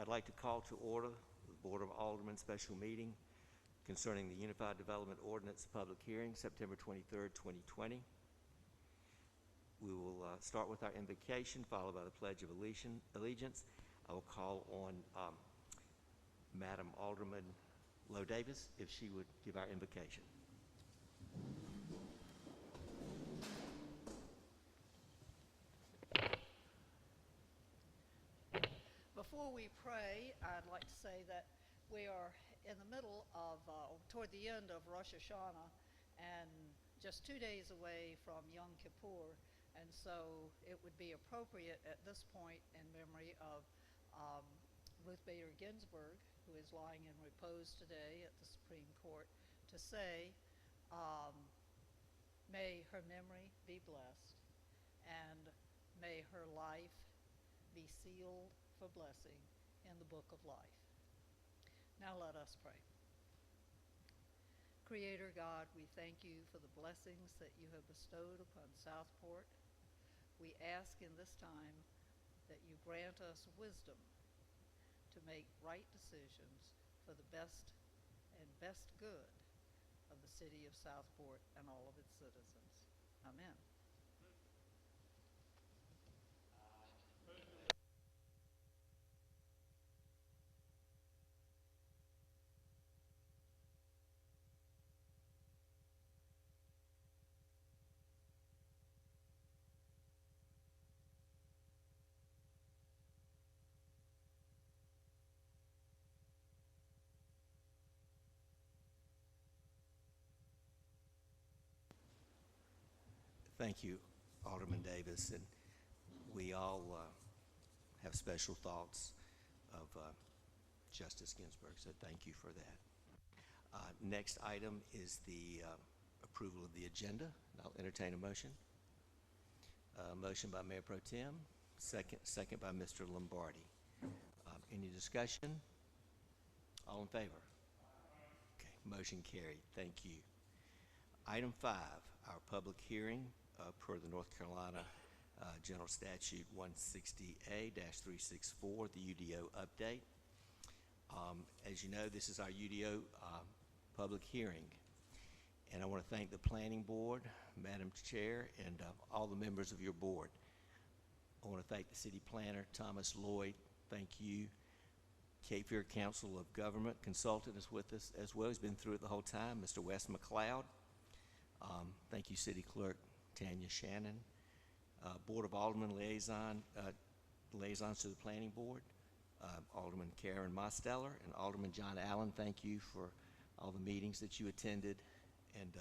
I'd like to call to order the Board of Aldermen special meeting concerning the Unified Development Ordinance public hearing, September 23rd, 2020. We will start with our invocation, followed by the Pledge of Allegiance. I will call on Madam Alderman Lloyd Davis if she would give our invocation. Before we pray, I'd like to say that we are in the middle of, toward the end of Rosh Hashanah, and just 2 days away from Yom Kippur, and so it would be appropriate at this point in memory of Ruth Bader Ginsburg, who is lying in repose today at the Supreme Court, to say, may her memory be blessed, and may her life be sealed for blessing in the book of life. Now let us pray. Creator God, we thank you for the blessings that you have bestowed upon Southport. We ask in this time that you grant us wisdom to make right decisions for the best and best good of the city of Southport and all of its citizens. Amen. Thank you, Alderman Davis, and we all have special thoughts of Justice Ginsburg, so thank you for that. Next item is the approval of the agenda. I'll entertain a motion. Motion by Mayor Pro Tem, second by Mr. Lombardi. Any discussion? All in favor? Okay, motion carried. Thank you. Item 5, our public hearing per the North Carolina General Statute 160A-364, the UDO update. As you know, this is our UDO public hearing, and I want to thank the Planning Board, Madam Chair, and all the members of your board. I want to thank the City Planner, Thomas Lloyd. Thank you. Cape Fear Council of Government Consultant is with us as well. He's been through it the whole time. Mr. Wes McLeod. Thank you, City Clerk Tanya Shannon. Board of Aldermen liaisons to the Planning Board, Alderman Karen Mosteller and Alderman John Allen. Thank you for all the meetings that you attended and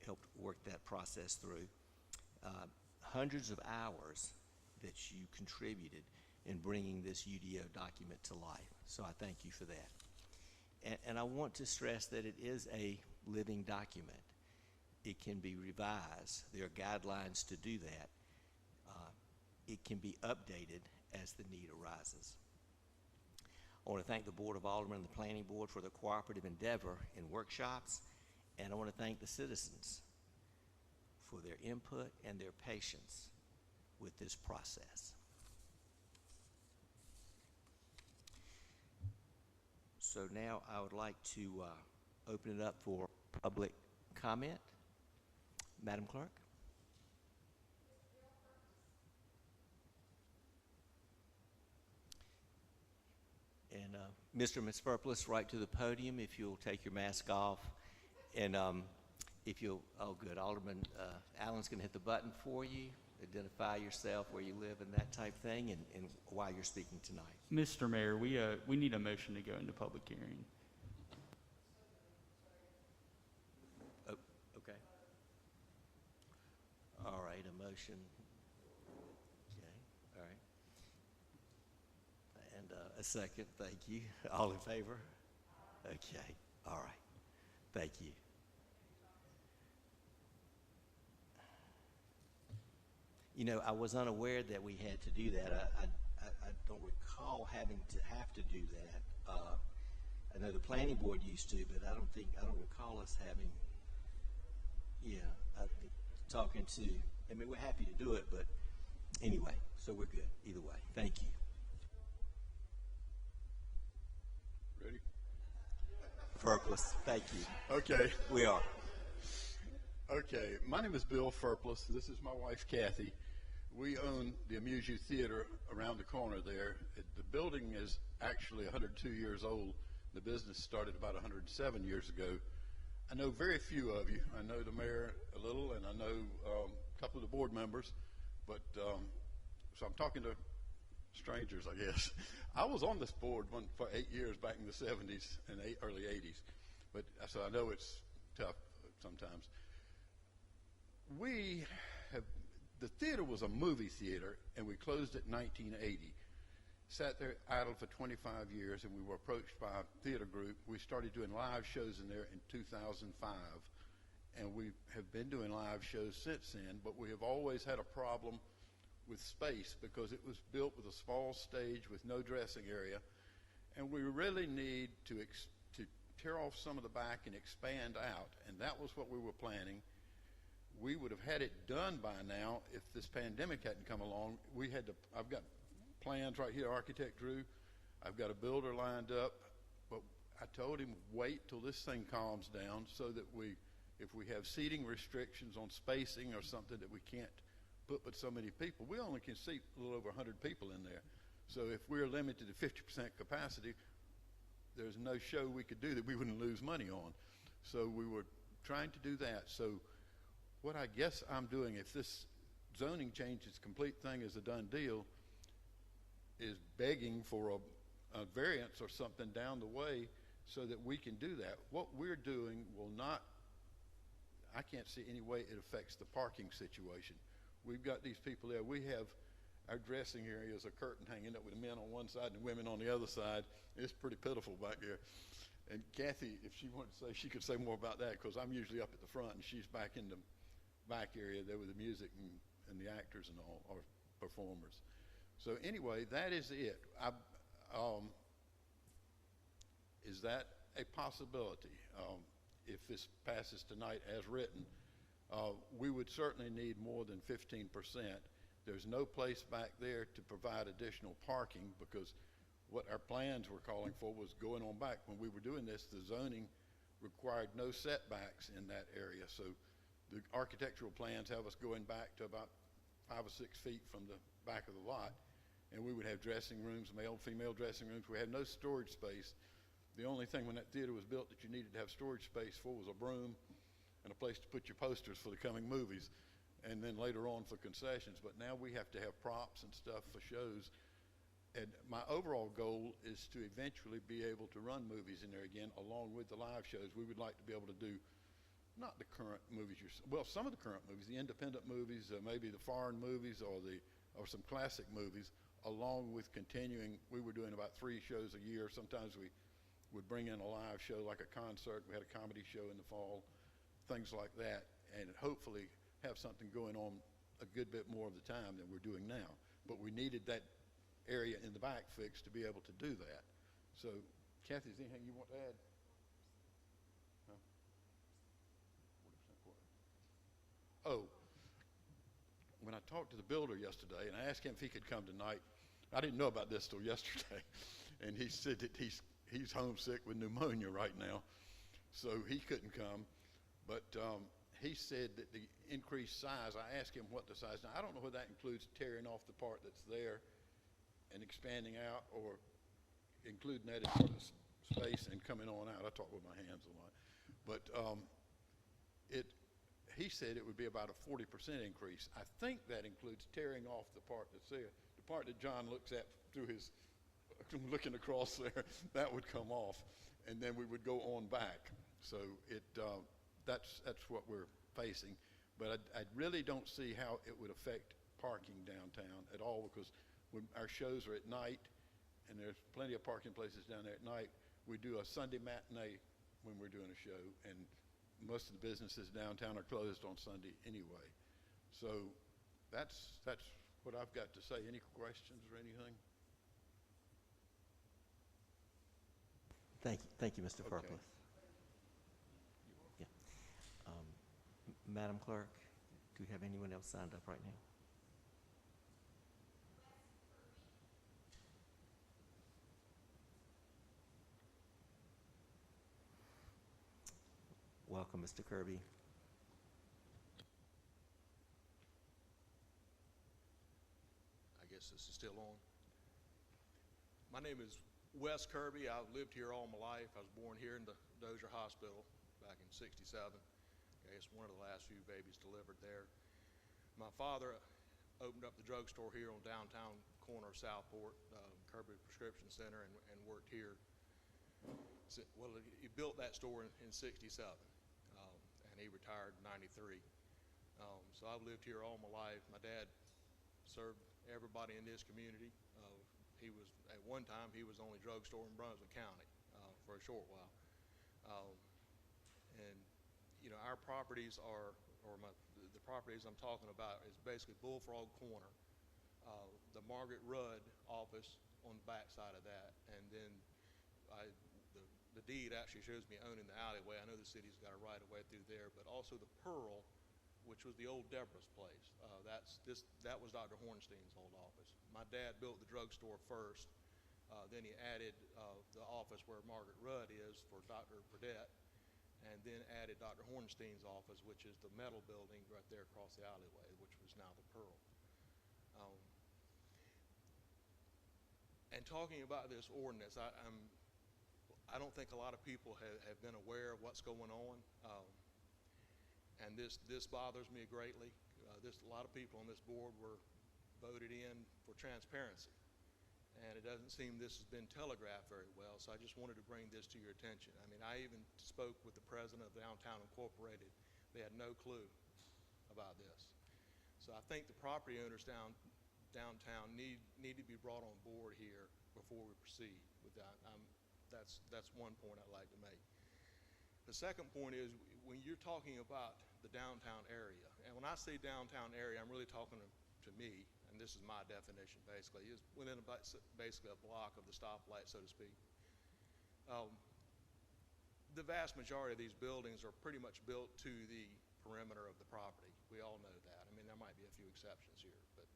helped work that process through. Hundreds of hours that you contributed in bringing this UDO document to life. So I thank you for that. And I want to stress that it is a living document. It can be revised. There are guidelines to do that. It can be updated as the need arises. I want to thank the Board of Aldermen and the Planning Board for the cooperative endeavor in workshops, and I want to thank the citizens for their input and their patience with this process. So now I would like to open it up for public comment. Madam Clerk. And Mr. and Ms. Furplis, right to the podium if you'll take your mask off. And if you'll, oh good, Alderman Allen's going to hit the button for you, identify yourself, where you live and that type thing, and why you're speaking tonight. Mr. Mayor, we need a motion to go into public hearing. Oh, okay. All right, a motion. Okay, all right. And a second, thank you. All in favor? Okay, all right. Thank you. You know, I was unaware that we had to do that. I don't recall having to do that. I know the Planning Board used to, but I don't recall us having, talking to, I mean, we're happy to do it, but anyway, so we're good either way. Thank you. Furpless. Thank you. Okay. We are. Okay. My name is Bill Furpless. This is my wife, Kathy. We own the Amuse You Theater around the corner there. The building is actually 102 years old. The business started about 107 years ago. I know very few of you. I know the mayor a little, and I know a couple of the board members, but so I'm talking to strangers, I guess. I was on this board for 8 years back in the 70s and early 80s, but so I know it's tough sometimes. The theater was a movie theater, and we closed it in 1980. Sat there idle for 25 years, and we were approached by a theater group. We started doing live shows in there in 2005, and we have been doing live shows since then, but we have always had a problem with space because it was built with a small stage with no dressing area, and we really need to tear off some of the back and expand out, and that was what we were planning. We would have had it done by now if this pandemic hadn't come along. I've got plans right here, architect drew. I've got a builder lined up, but I told him wait till this thing calms down so that if we have seating restrictions on spacing or something that we can't put but so many people, we only can seat a little over 100 people in there. So if we're limited to 50% capacity, there's no show we could do that we wouldn't lose money on. So we were trying to do that. So what I guess I'm doing, if this zoning change is complete thing is a done deal, is begging for a variance or something down the way so that we can do that. What we're doing will not, I can't see any way it affects the parking situation. We've got these people there. We have our dressing area is a curtain hanging up with the men on one side and the women on the other side. It's pretty pitiful back there. And Kathy, if she wanted to say, she could say more about that because I'm usually up at the front and she's back in the back area there with the music and the actors and all, or performers. So anyway, that is it. Is that a possibility? If this passes tonight as written, we would certainly need more than 15%. There's no place back there to provide additional parking because what our plans were calling for was going on back. When we were doing this, the zoning required no setbacks in that area. So the architectural plans have us going back to about 5 or 6 feet from the back of the lot. And we would have dressing rooms, male, female dressing rooms. We had no storage space. The only thing when that theater was built that you needed to have storage space for was a broom and a place to put your posters for the coming movies, and then later on for concessions. But now we have to have props and stuff for shows. And my overall goal is to eventually be able to run movies in there again along with the live shows. We would like to be able to do not the current movies, well, some of the current movies, the independent movies, maybe the foreign movies or some classic movies, along with continuing. We were doing about 3 shows a year. Sometimes we would bring in a live show like a concert. We had a comedy show in the fall, things like that, and hopefully have something going on a good bit more of the time than we're doing now. But we needed that area in the back fixed to be able to do that. So, Kathy, is there anything you want to add? No? Oh, when I talked to the builder yesterday, and I asked him if he could come tonight, I didn't know about this till yesterday, and he said that he's homesick with pneumonia right now, so he couldn't come. But he said that the increased size, I asked him what the size. Now, I don't know whether that includes tearing off the part that's there and expanding out, or including that as part of space and coming on out. I talk with my hands a lot. But he said it would be about a 40% increase. I think that includes tearing off the part that's there. The part that John looks at through his, looking across there, that would come off, and then we would go on back. So that's what we're facing. But I really don't see how it would affect parking downtown at all, because when our shows are at night, and there's plenty of parking places down there at night. We do a Sunday matinee when we're doing a show, and most of the businesses downtown are closed on Sunday anyway. So that's what I've got to say. Any questions or anything? Thank you, Mr. Okay. Furpless. Yeah. Madam Clerk, do we have anyone else signed up right now? Welcome, Mr. Kirby. I guess this is still on. My name is Wes Kirby. I've lived here all my life. I was born here in the Dozier Hospital back in '67. I guess one of the last few babies delivered there. My father opened up the drugstore here on downtown corner of Southport, Kirby Prescription Center, and worked here. Well, he built that store in '67, and he retired in '93. So I've lived here all my life. My dad served everybody in this community. At one time, he was the only drugstore in Brunswick County for a short while. And you know, our properties are, the properties I'm talking about is basically Bullfrog Corner, the Margaret Rudd office on the back side of that, and then the deed actually shows me owning the alleyway. I know the city's got a right of way through there, but also the Pearl, which was the old Deborah's place. That was Dr. Hornstein's old office. My dad built the drugstore first, then he added the office where Margaret Rudd is for Dr. Burdett, and then added Dr. Hornstein's office, which is the metal building right there across the alleyway, which was now the Pearl. And talking about this ordinance, I don't think a lot of people have been aware of what's going on. And this bothers me greatly. A lot of people on this board were voted in for transparency, and it doesn't seem this has been telegraphed very well, so I just wanted to bring this to your attention. I mean, I even spoke with the president of Downtown Incorporated. They had no clue about this. So I think the property owners downtown need to be brought on board here before we proceed with that. That's one point I'd like to make. The second point is, when you're talking about the downtown area, and when I say downtown area, I'm really talking to me, and this is my definition basically, is within basically a block of the stoplight, so to speak. The vast majority of these buildings are pretty much built to the perimeter of the property. We all know that. I mean, there might be a few exceptions here, but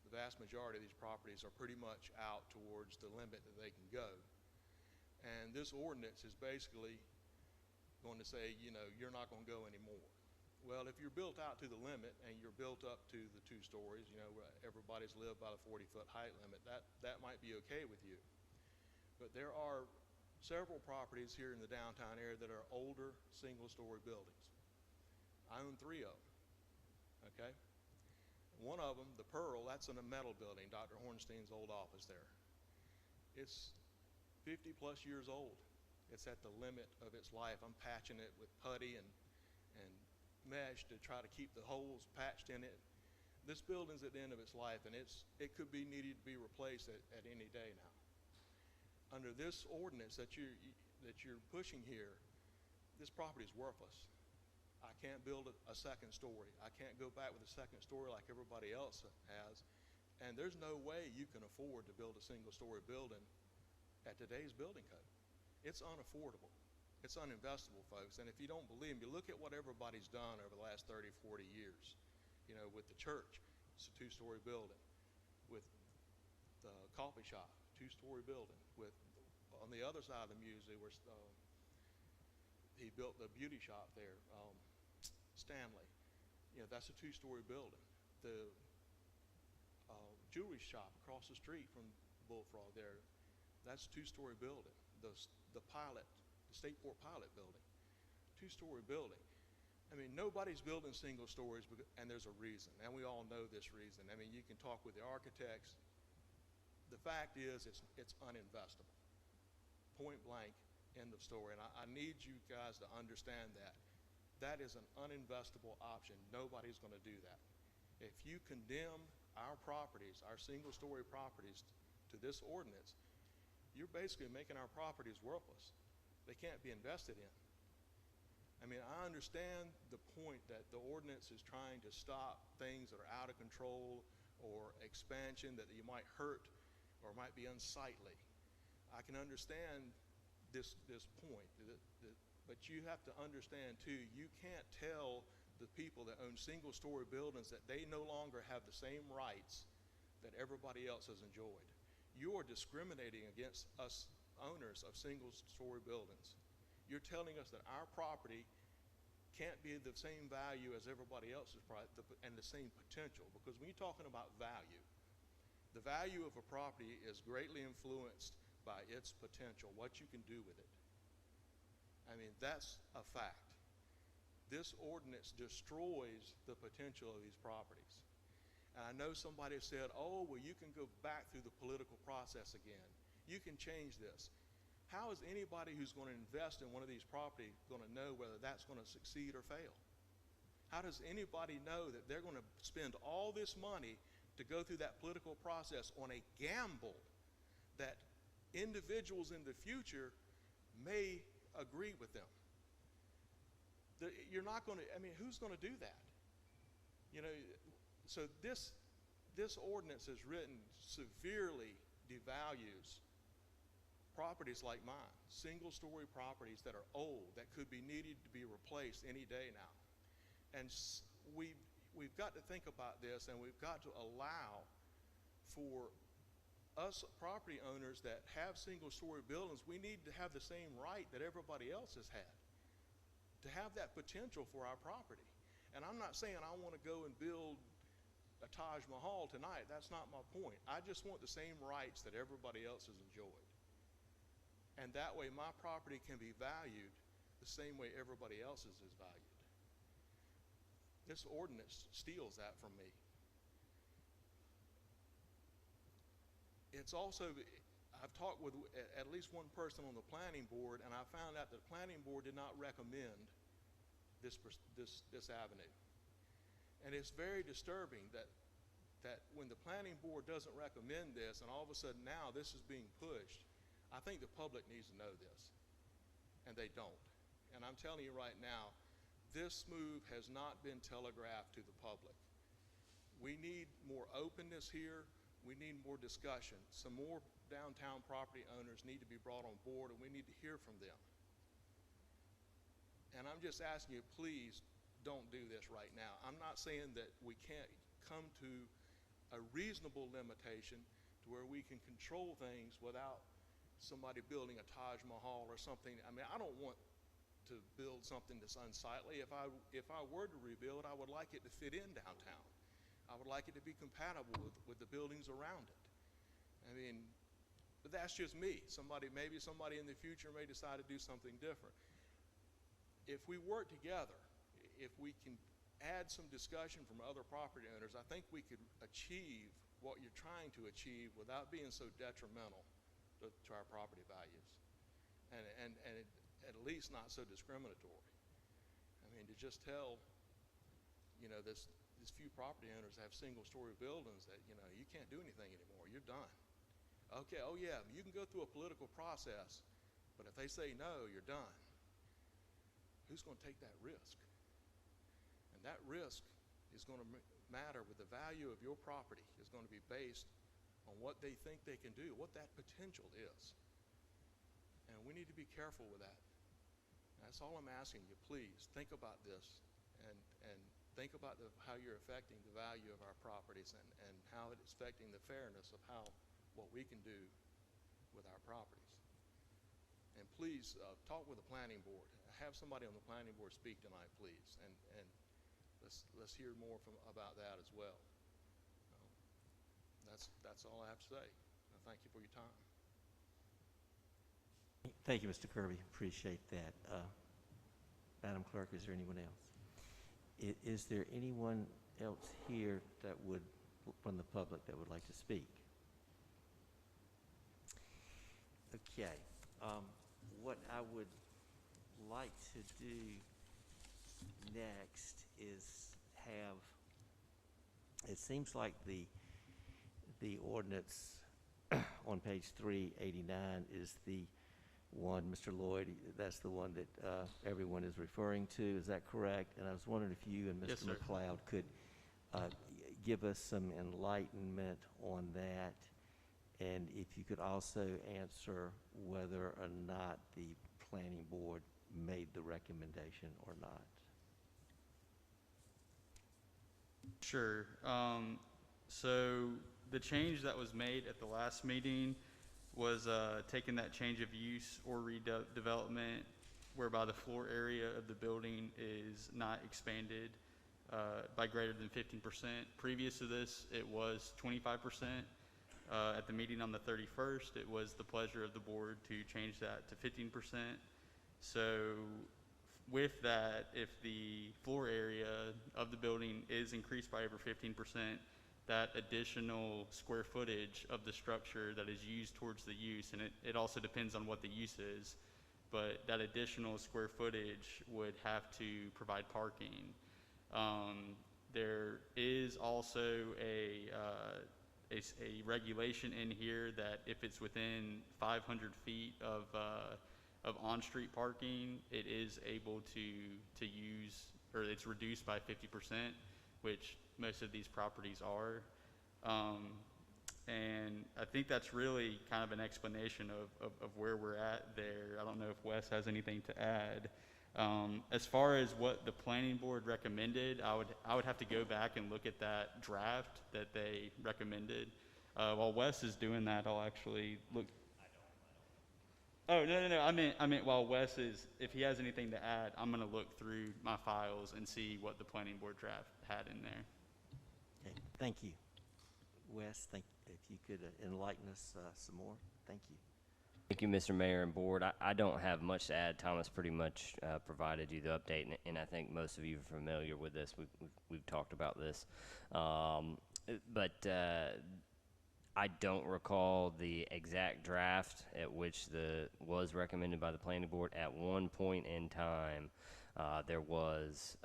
the vast majority of these properties are pretty much out towards the limit that they can go. And this ordinance is basically going to say, you know, you're not going to go anymore. Well, if you're built out to the limit and you're built up to the 2 stories, you know, everybody's lived by the 40-foot height limit, that might be okay with you. But there are several properties here in the downtown area that are older single-story buildings. I own 3 of them, okay? One of them, the Pearl, that's in a metal building, Dr. Hornstein's old office there. It's 50-plus years old. It's at the limit of its life. I'm patching it with putty and mesh to try to keep the holes patched in it. This building's at the end of its life, and it could be needed to be replaced at any day now. Under this ordinance that you're pushing here, this property is worthless. I can't build a second story. I can't go back with a second story like everybody else has, and there's no way you can afford to build a single-story building at today's building code. It's unaffordable. It's uninvestable, folks. And if you don't believe me, look at what everybody's done over the last 30, 40 years. You know, with the church, it's a 2-story building. With the coffee shop, 2-story building. With, on the other side of the museum, where he built the beauty shop there, Stanley. You know, that's a 2-story building. The jewelry shop across the street from Bullfrog there, that's a 2-story building. The Stateport Pilot building, 2-story building. I mean, nobody's building single stories, and there's a reason, and we all know this reason. I mean, you can talk with the architects. The fact is, it's uninvestable. Point blank, end of story. And I need you guys to understand that. That is an uninvestable option. Nobody's going to do that. If you condemn our properties, our single-story properties, to this ordinance, you're basically making our properties worthless. They can't be invested in. I mean, I understand the point that the ordinance is trying to stop things that are out of control or expansion that you might hurt or might be unsightly. I can understand this point, but you have to understand too, you can't tell the people that own single-story buildings that they no longer have the same rights that everybody else has enjoyed. You are discriminating against us owners of single-story buildings. You're telling us that our property can't be the same value as everybody else's and the same potential, because when you're talking about value, the value of a property is greatly influenced by its potential, what you can do with it. I mean, that's a fact. This ordinance destroys the potential of these properties. And I know somebody said, oh, well, you can go back through the political process again. You can change this. How is anybody who's going to invest in one of these properties going to know whether that's going to succeed or fail? How does anybody know that they're going to spend all this money to go through that political process on a gamble that individuals in the future may agree with them? You're not going to, I mean, who's going to do that? You know, so this ordinance is written severely devalues properties like mine, single-story properties that are old, that could be needed to be replaced any day now. And we've got to think about this, and we've got to allow for us property owners that have single-story buildings, we need to have the same right that everybody else has had, to have that potential for our property. And I'm not saying I want to go and build a Taj Mahal tonight. That's not my point. I just want the same rights that everybody else has enjoyed. And that way my property can be valued the same way everybody else's is valued. This ordinance steals that from me. It's also, I've talked with at least one person on the planning board, and I found out that the planning board did not recommend this avenue. And it's very disturbing that when the planning board doesn't recommend this, and all of a sudden now this is being pushed, I think the public needs to know this, and they don't. And I'm telling you right now, this move has not been telegraphed to the public. We need more openness here. We need more discussion. Some more downtown property owners need to be brought on board, and we need to hear from them. And I'm just asking you, please don't do this right now. I'm not saying that we can't come to a reasonable limitation to where we can control things without somebody building a Taj Mahal or something. I mean, I don't want to build something that's unsightly. If I were to rebuild, I would like it to fit in downtown. I would like it to be compatible with the buildings around it. I mean, but that's just me. Maybe somebody in the future may decide to do something different. If we work together, if we can add some discussion from other property owners, I think we could achieve what you're trying to achieve without being so detrimental to our property values, and at least not so discriminatory. I mean, to just tell, you know, these few property owners have single-story buildings that, you know, you can't do anything anymore. You're done. Okay, oh yeah, you can go through a political process, but if they say no, you're done. Who's going to take that risk? And that risk is going to matter with the value of your property. Is going to be based on what they think they can do, what that potential is. And we need to be careful with that. That's all I'm asking you. Please think about this and think about how you're affecting the value of our properties and how it's affecting the fairness of what we can do with our properties. And please talk with the planning board. Have somebody on the planning board speak tonight, please, and let's hear more about that as well. That's all I have to say. Thank you for your time. Thank you, Mr. Kirby. Appreciate that. Madam Clerk, is there anyone else? Is there anyone else here from the public that would like to speak? Okay. What I would like to do next is it seems like the ordinance on page 389 is the one, Mr. Lloyd, that's the one that everyone is referring to. Is that correct? And I was wondering if you and Yes, Mr. sir. McLeod could give us some enlightenment on that, and if you could also answer whether or not the planning board made the recommendation or not. Sure. So the change that was made at the last meeting was taking that change of use or redevelopment whereby the floor area of the building is not expanded by greater than 15%. Previous to this, it was 25%. At the meeting on the 31st, it was the pleasure of the board to change that to 15%. So with that, if the floor area of the building is increased by over 15%, that additional square footage of the structure that is used towards the use, and it also depends on what the use is, but that additional square footage would have to provide parking. There is also a regulation in here that if it's within 500 feet of on-street parking, it is able to use, or it's reduced by 50%, which most of these properties are. And I think that's really kind of an explanation of where we're at there. I don't know if Wes has anything to add. As far as what the planning board recommended, I would have to go back and look at that draft that they recommended. While Wes is doing that, I'll actually look. Oh, no. I meant while Wes is, if he has anything to add, I'm going to look through my files and see what the planning board draft had in there. Okay, thank you. Wes, if you could enlighten us some more. Thank you. Thank you, Mr. Mayor and Board. I don't have much to add. Thomas pretty much provided you the update, and I think most of you are familiar with this. We've talked about this. But I don't recall the exact draft at which was recommended by the planning board. At one point in time, there was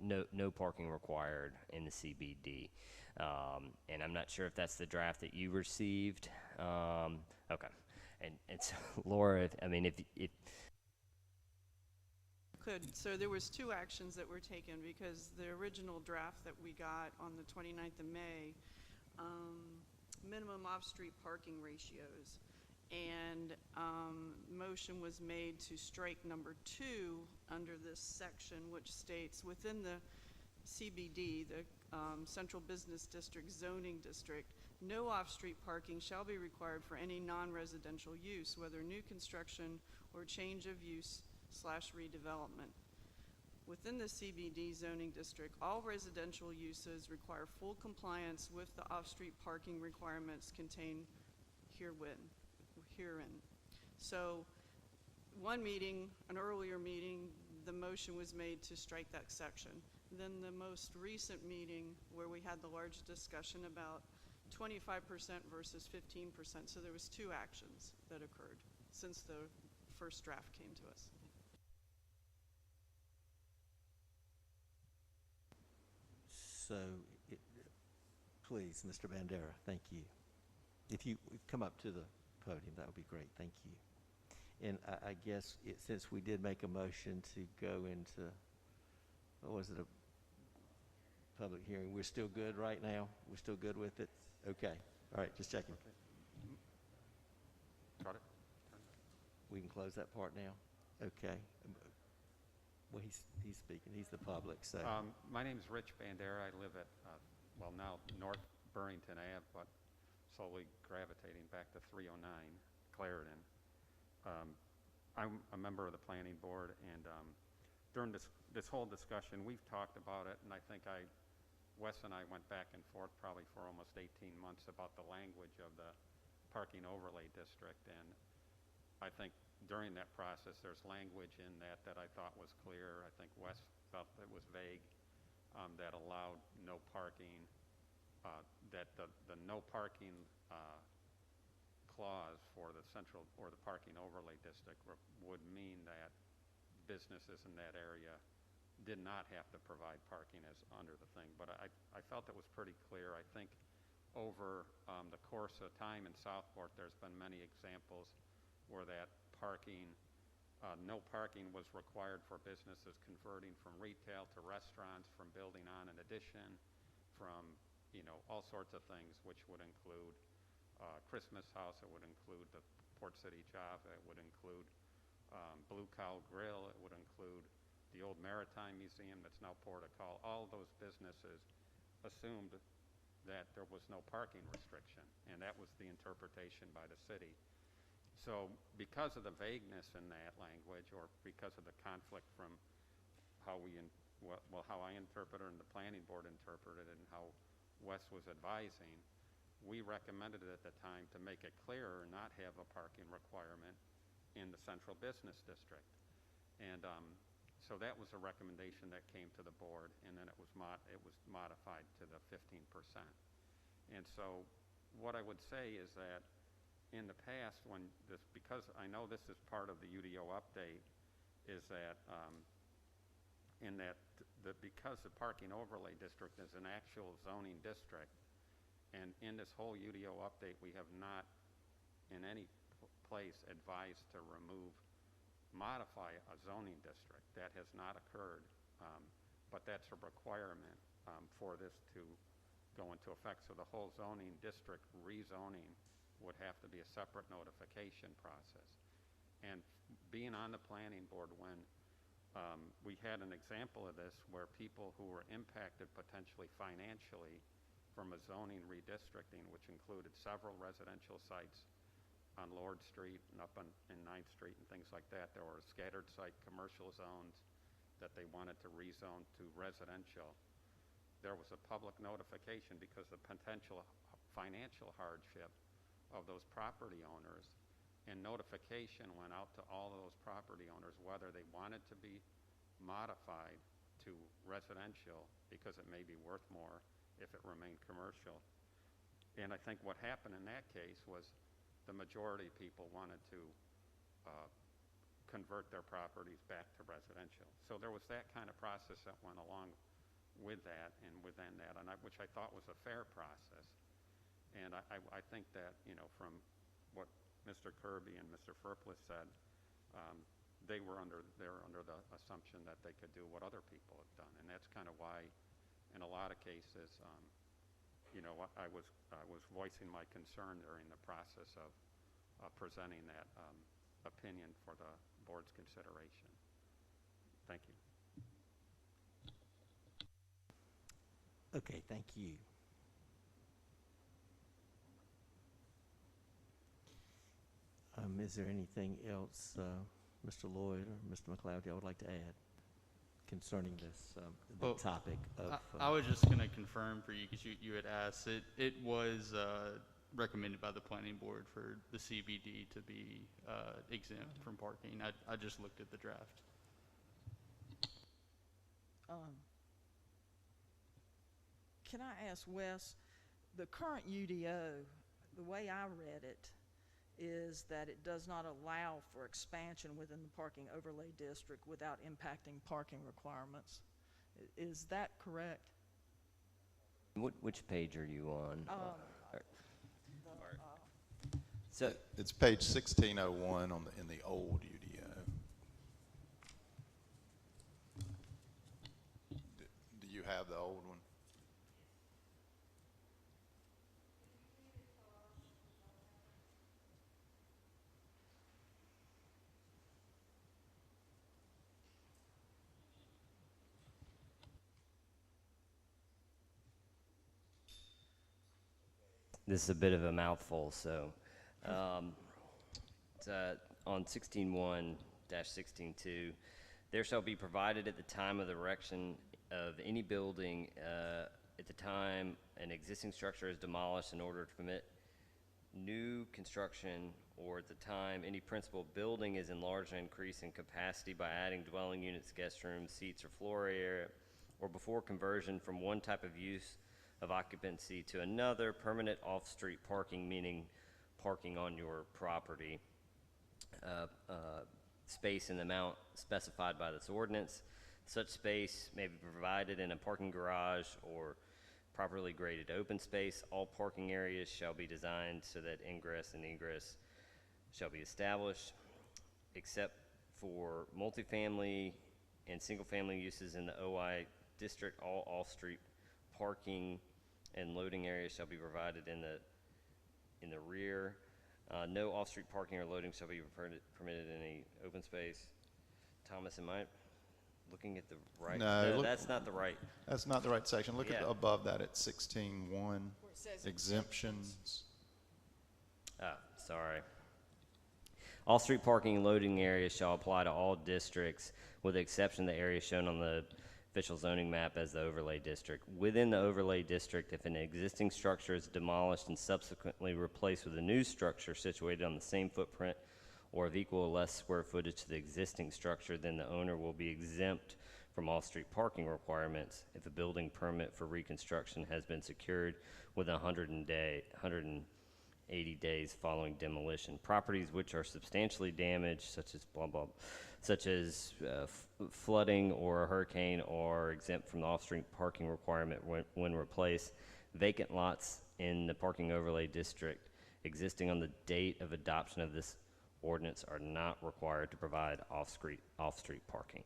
no parking required in the CBD. And I'm not sure if that's the draft that you received. Okay. And so, Laura, if could. So there was two actions that were taken because the original draft that we got on the 29th of May, minimum off-street parking ratios, and motion was made to strike number 2 under this section, which states within the CBD, the Central Business District zoning district, no off-street parking shall be required for any non-residential use, whether new construction or change of use / redevelopment. Within the CBD zoning district, all residential uses require full compliance with the off-street parking requirements contained herein. So one meeting, an earlier meeting, the motion was made to strike that section. Then the most recent meeting where we had the large discussion about 25% versus 15%. So there was two actions that occurred since the first draft came to us. So, please, Mr. Bandera, thank you. If you come up to the podium, that would be great. Thank you. And I guess since we did make a motion to go into, what was it, a public hearing, we're still good right now? We're still good with it? Okay. All right, just checking. Okay. Got it. We can close that part now? Okay. Well, he's speaking. He's the public, so. My name is Rich Bandera. I live at, now North Burrington Ave, but slowly gravitating back to 309 Clarendon. I'm a member of the planning board, and during this whole discussion, we've talked about it, and I think Wes and I went back and forth probably for almost 18 months about the language of the parking overlay district, and I think during that process there's language in that I thought was clear. I think Wes felt it was vague, that allowed no parking, that the no parking clause for the central or the parking overlay district would mean that businesses in that area did not have to provide parking as under the thing, but I felt it was pretty clear. I think over the course of time in Southport, there's been many examples where that parking, no parking was required for businesses converting from retail to restaurants, from building on an addition, from all sorts of things, which would include Christmas house, it would include the Port City Java, it would include Blue Cow Grill, it would include the old Maritime Museum that's now Port of Call. All those businesses assumed that there was no parking restriction, and that was the interpretation by the city. So because of the vagueness in that language, or because of the conflict from how how I interpreted and the planning board interpreted it and how Wes was advising, we recommended at the time to make it clearer, not have a parking requirement in the central business district. And so that was a recommendation that came to the board, and then it was modified to the 15%. And so what I would say is that in the past, because I know this is part of the UDO update, is that because the parking overlay district is an actual zoning district, and in this whole UDO update, we have not in any place advised to modify a zoning district. That has not occurred, but that's a requirement for this to go into effect. So the whole zoning district rezoning would have to be a separate notification process. And being on the planning board when we had an example of this where people who were impacted potentially financially from a zoning redistricting, which included several residential sites on Lord Street and up in 9th Street and things like that. There were scattered site commercial zones that they wanted to rezone to residential. There was a public notification because the potential financial hardship of those property owners, and notification went out to all of those property owners whether they wanted to be modified to residential because it may be worth more if it remained commercial. And I think what happened in that case was the majority of people wanted to convert their properties back to residential. So there was that kind of process that went along with that and within that, which I thought was a fair process. And I think that, from what Mr. Kirby and Mr. Ferplis said, they're under the assumption that they could do what other people have done, and that's kind of why, in a lot of cases, I was voicing my concern during the process of presenting that opinion for the board's consideration. Thank you. Okay, thank you. Is there anything else, Mr. Lloyd or Mr. McLeod, y'all would like to add concerning this the topic of? I was just going to confirm for you, because you had asked. It was recommended by the planning board for the CBD to be exempt from parking. I just looked at the draft. Can I ask Wes, the current UDO, the way I read it, is that it does not allow for expansion within the parking overlay district without impacting parking requirements. Is that correct? Which page are you on? So It's page 1601 in the old UDO. Do you have the old one? this is a bit of a mouthful, so it's, on 16.1-16.2, there shall be provided at the time of the erection of any building at the time an existing structure is demolished in order to permit new construction, or at the time any principal building is enlarged and increased in capacity by adding dwelling units, guest rooms, seats, or floor area, or before conversion from one type of use of occupancy to another, permanent off-street parking, meaning parking on your property, space in the amount specified by this ordinance. Such space may be provided in a parking garage or properly graded open space. All parking areas shall be designed so that ingress and egress shall be established, except for multifamily and single-family uses in the OI district. All off-street parking and loading areas shall be provided in the rear. No off-street parking or loading shall be permitted in any open space. Thomas, am I looking at the right? No, that's not the right. That's not the right section. Look at Yeah. above that at 16.1, Where it says exemptions. Ah, sorry. Off-street parking and loading areas shall apply to all districts with the exception of the area shown on the official zoning map as the overlay district. Within the overlay district, if an existing structure is demolished and subsequently replaced with a new structure situated on the same footprint or of equal or less square footage to the existing structure, then the owner will be exempt from off-street parking requirements if a building permit for reconstruction has been secured within 180 days following demolition. Properties which are substantially damaged, such as flooding or a hurricane, are exempt from the off-street parking requirement when replaced. Vacant lots in the parking overlay district existing on the date of adoption of this ordinance are not required to provide off-street parking.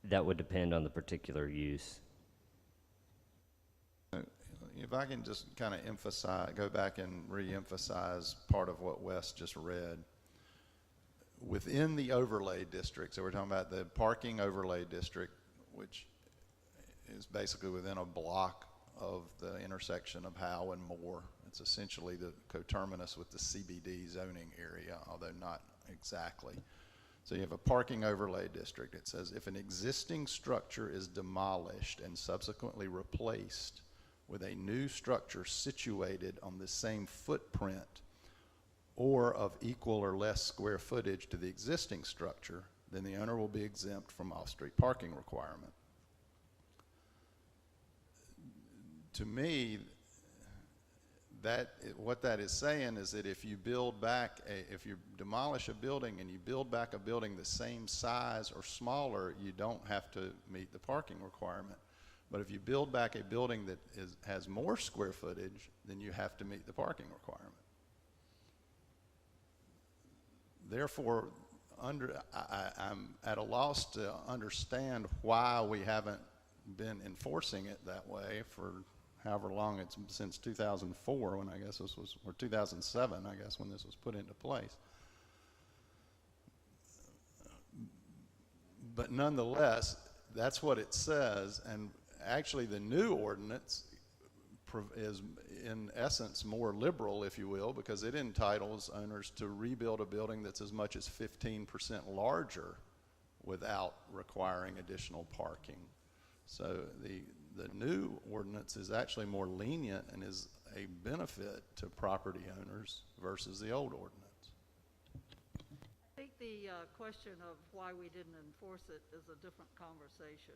That would depend on the particular use. If I can just kind of go back and re-emphasize part of what Wes just read. Within the overlay district, so we're talking about the parking overlay district, which is basically within a block of the intersection of Howe and Moore. It's essentially the coterminous with the CBD zoning area, although not exactly. So you have a parking overlay district. It says if an existing structure is demolished and subsequently replaced with a new structure situated on the same footprint or of equal or less square footage to the existing structure, then the owner will be exempt from off-street parking requirement. To me, what that is saying is that if you demolish a building and you build back a building the same size or smaller, you don't have to meet the parking requirement. But if you build back a building that has more square footage, then you have to meet the parking requirement. Therefore, I'm at a loss to understand why we haven't been enforcing it that way for however long it's since 2004, when I guess this was, or 2007, I guess, when this was put into place. But nonetheless, that's what it says, and actually the new ordinance is in essence more liberal, if you will, because it entitles owners to rebuild a building that's as much as 15% larger without requiring additional parking. So the new ordinance is actually more lenient and is a benefit to property owners versus the old ordinance. I think the question of why we didn't enforce it is a different conversation.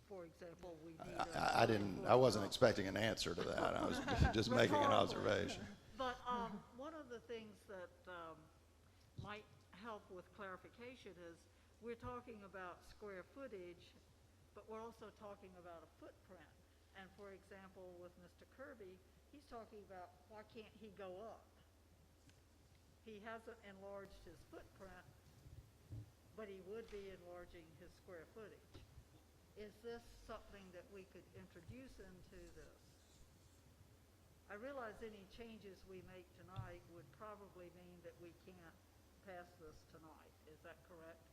For example, we need I wasn't expecting an answer to that. I was just making an observation. But one of the things that might help with clarification is we're talking about square footage, but we're also talking about a footprint. And for example, with Mr. Kirby, he's talking about why can't he go up? He hasn't enlarged his footprint, but he would be enlarging his square footage. Is this something that we could introduce into this? I realize any changes we make tonight would probably mean that we can't pass this tonight. Is that correct?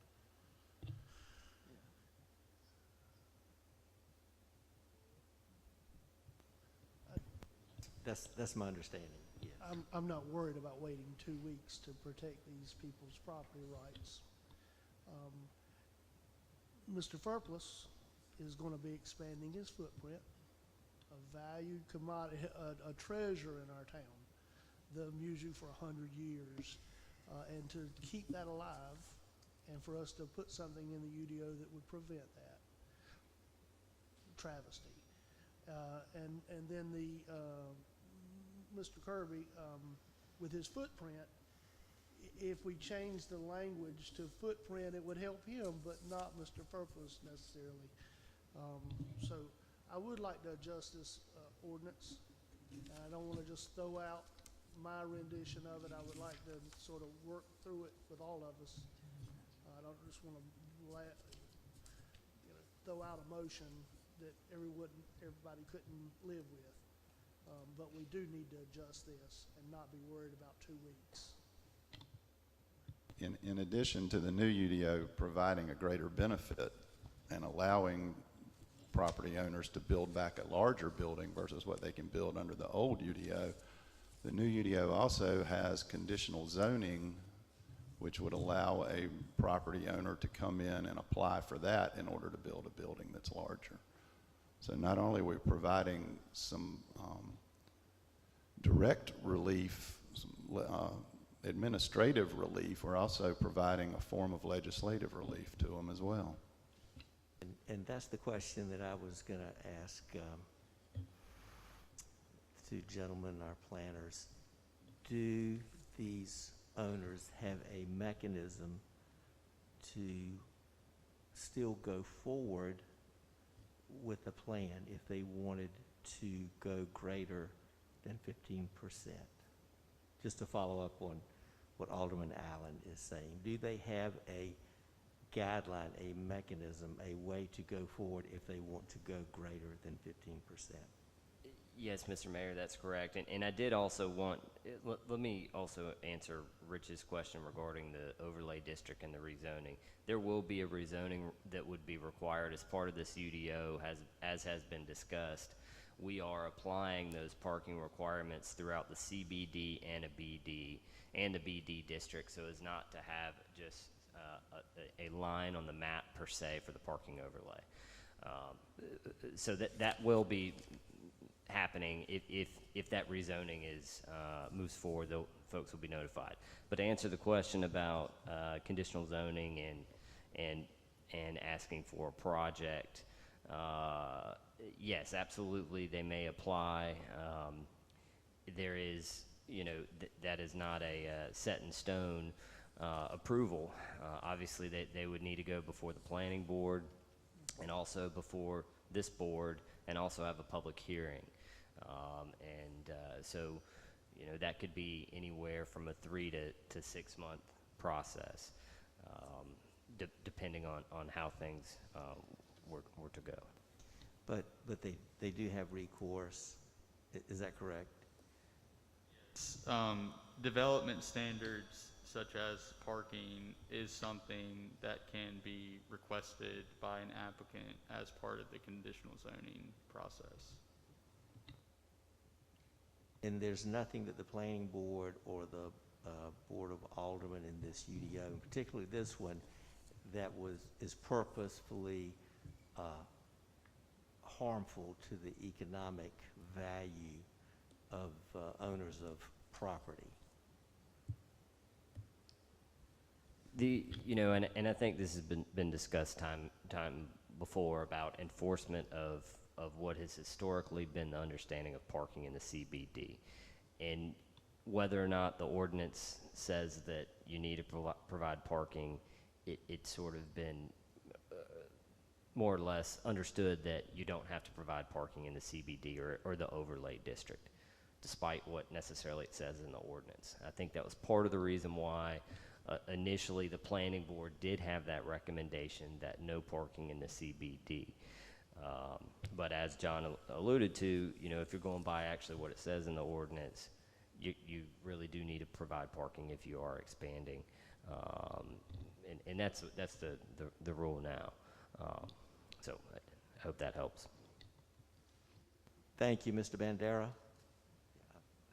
That's my understanding, yes. I'm not worried about waiting 2 weeks to protect these people's property rights. Mr. Furpless is going to be expanding his footprint, a valued commodity, a treasure in our town, the music for 100 years, and to keep that alive, and for us to put something in the UDO that would prevent that travesty. And then Mr. Kirby, with his footprint, if we change the language to footprint, it would help him, but not Mr. Furpless necessarily. So I would like to adjust this ordinance. I don't want to just throw out my rendition of it. I would like to sort of work through it with all of us. I don't just want to throw out a motion that everybody couldn't live with. But we do need to adjust this and not be worried about 2 weeks. in addition to the new UDO providing a greater benefit and allowing property owners to build back a larger building versus what they can build under the old UDO, the new UDO also has conditional zoning, which would allow a property owner to come in and apply for that in order to build a building that's larger. So not only are we providing some direct relief, some, administrative relief, we're also providing a form of legislative relief to them as well. And that's the question that I was going to ask two gentlemen, our planners. Do these owners have a mechanism to still go forward with a plan if they wanted to go greater than 15%? Just to follow up on what Alderman Allen is saying, do they have a guideline, a mechanism, a way to go forward if they want to go greater than 15%? Yes, Mr. Mayor, that's correct. And I did also want, let me also answer Rich's question regarding the overlay district and the rezoning. There will be a rezoning that would be required as part of this UDO, as has been discussed. We are applying those parking requirements throughout the CBD and a BD and the BD district, so as not to have just a line on the map per se for the parking overlay. So that will be happening if that rezoning is moves forward. The folks will be notified. But to answer the question about conditional zoning and asking for a project, yes, absolutely, they may apply. There is, that is not a set in stone approval. Obviously, they would need to go before the planning board and also before this board and also have a public hearing. So, that could be anywhere from a 3 to 6 month process, depending on how things were to go. But they do have recourse. Is that correct? Development standards such as parking is something that can be requested by an applicant as part of the conditional zoning process. And there's nothing that the planning board or the board of aldermen in this UDO, and particularly this one, that is purposefully harmful to the economic value of owners of property. And I think this has been discussed time before about enforcement of what has historically been the understanding of parking in the CBD, and whether or not the ordinance says that you need to provide parking, it's sort of been more or less understood that you don't have to provide parking in the CBD or the overlay district, despite what necessarily it says in the ordinance. I think that was part of the reason why initially the planning board did have that recommendation that no parking in the CBD. But as John alluded to, if you're going by actually what it says in the ordinance, you really do need to provide parking if you are expanding, and that's the rule now. So I hope that helps. Thank you, Mr. Bandera.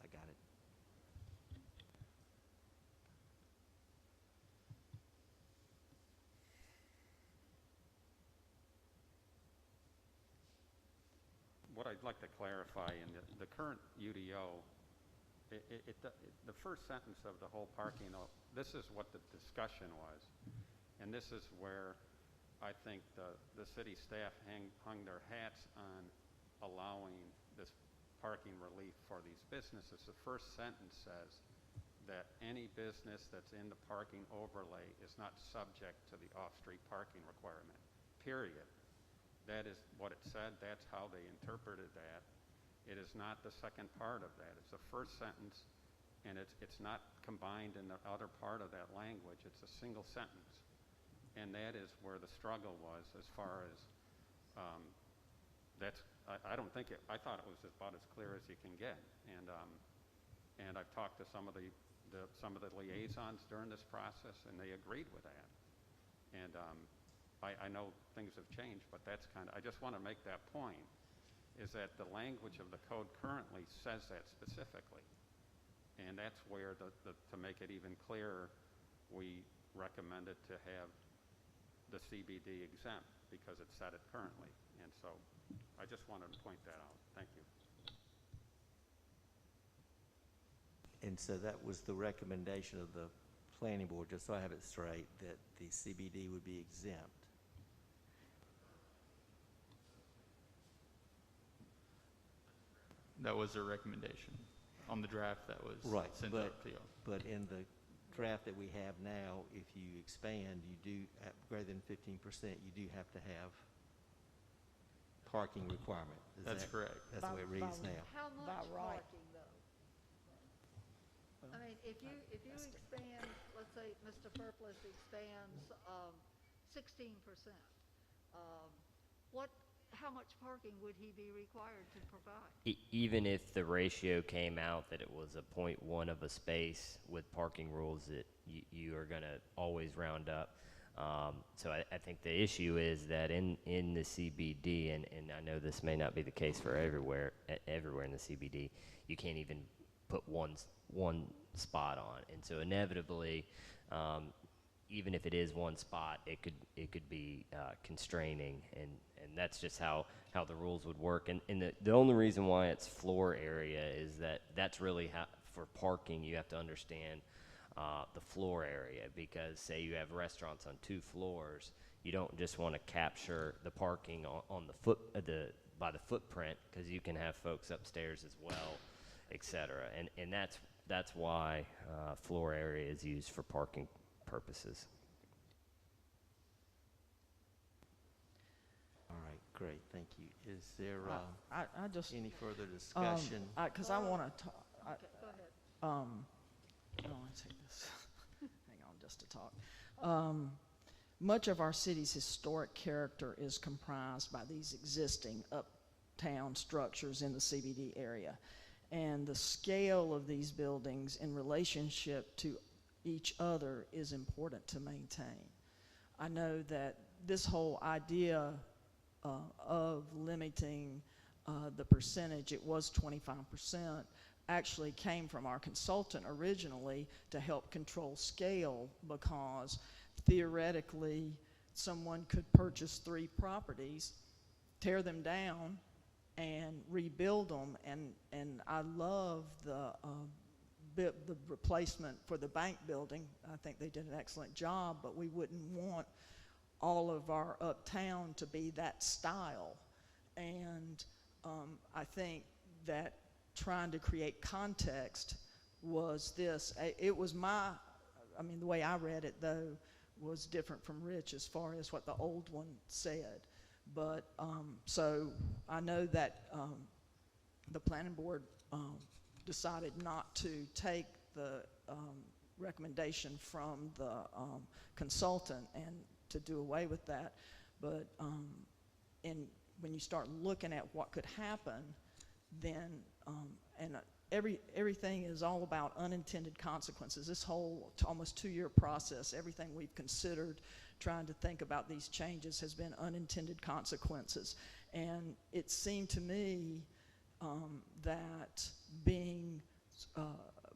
I got it. What I'd like to clarify in the current UDO, the first sentence of the whole parking, this is what the discussion was, and this is where I think the city staff hung their hats on allowing this parking relief for these businesses. The first sentence says that any business that's in the parking overlay is not subject to the off-street parking requirement, period. That is what it said. That's how they interpreted that. It is not the second part of that. It's the first sentence, and it's not combined in the other part of that language. It's a single sentence. And that is where the struggle was as far as I don't think I thought it was about as clear as you can get. And I've talked to some of the some of the liaisons during this process, and they agreed with that. And I know things have changed, but that's I just want to make that point, is that the language of the code currently says that specifically. And that's where, to make it even clearer, we recommended to have the CBD exempt, because it said it currently. And so I just wanted to point that out. Thank you. And so that was the recommendation of the planning board, just so I have it straight, that the CBD would be exempt. That was their recommendation on the draft that was Right, sent up to you. but in the draft that we have now, if you expand, you do, at greater than 15%, you do have to have parking requirement. That's correct. That's the way it reads now. How much By right. parking though? I mean, if you expand, let's say Mr. Purplis expands 16%, how much parking would he be required to provide? Even if the ratio came out that it was a 0.1 of a space with parking rules, that you are going to always round up. So I think the issue is that in the CBD, and I know this may not be the case for everywhere in the CBD, you can't even put one spot on, and so inevitably, even if it is one spot, it could be constraining, and that's just how the rules would work. And the only reason why it's floor area is that's really how, for parking, you have to understand the floor area, because say you have restaurants on 2 floors, you don't just want to capture the parking on the by the footprint, because you can have folks upstairs as well, etc. And that's why floor area is used for parking purposes. All right, great, thank you. Is there I just, any further discussion? because I want to talk, Okay, go ahead. I don't want to take this. Hang on just to talk. Much of our city's historic character is comprised by these existing uptown structures in the CBD area. And the scale of these buildings in relationship to each other is important to maintain. I know that this whole idea of limiting the percentage, it was 25%, actually came from our consultant originally to help control scale, because theoretically someone could purchase 3 properties, tear them down, and rebuild them. And I love the replacement for the bank building. I think they did an excellent job, but we wouldn't want all of our uptown to be that style. And I think that trying to create context was this. It was the way I read it, though, was different from Rich as far as what the old one said. But so I know that the planning board decided not to take the recommendation from the consultant and to do away with that. But when you start looking at what could happen, then everything is all about unintended consequences. This whole almost 2-year process, everything we've considered trying to think about these changes has been unintended consequences. And it seemed to me that being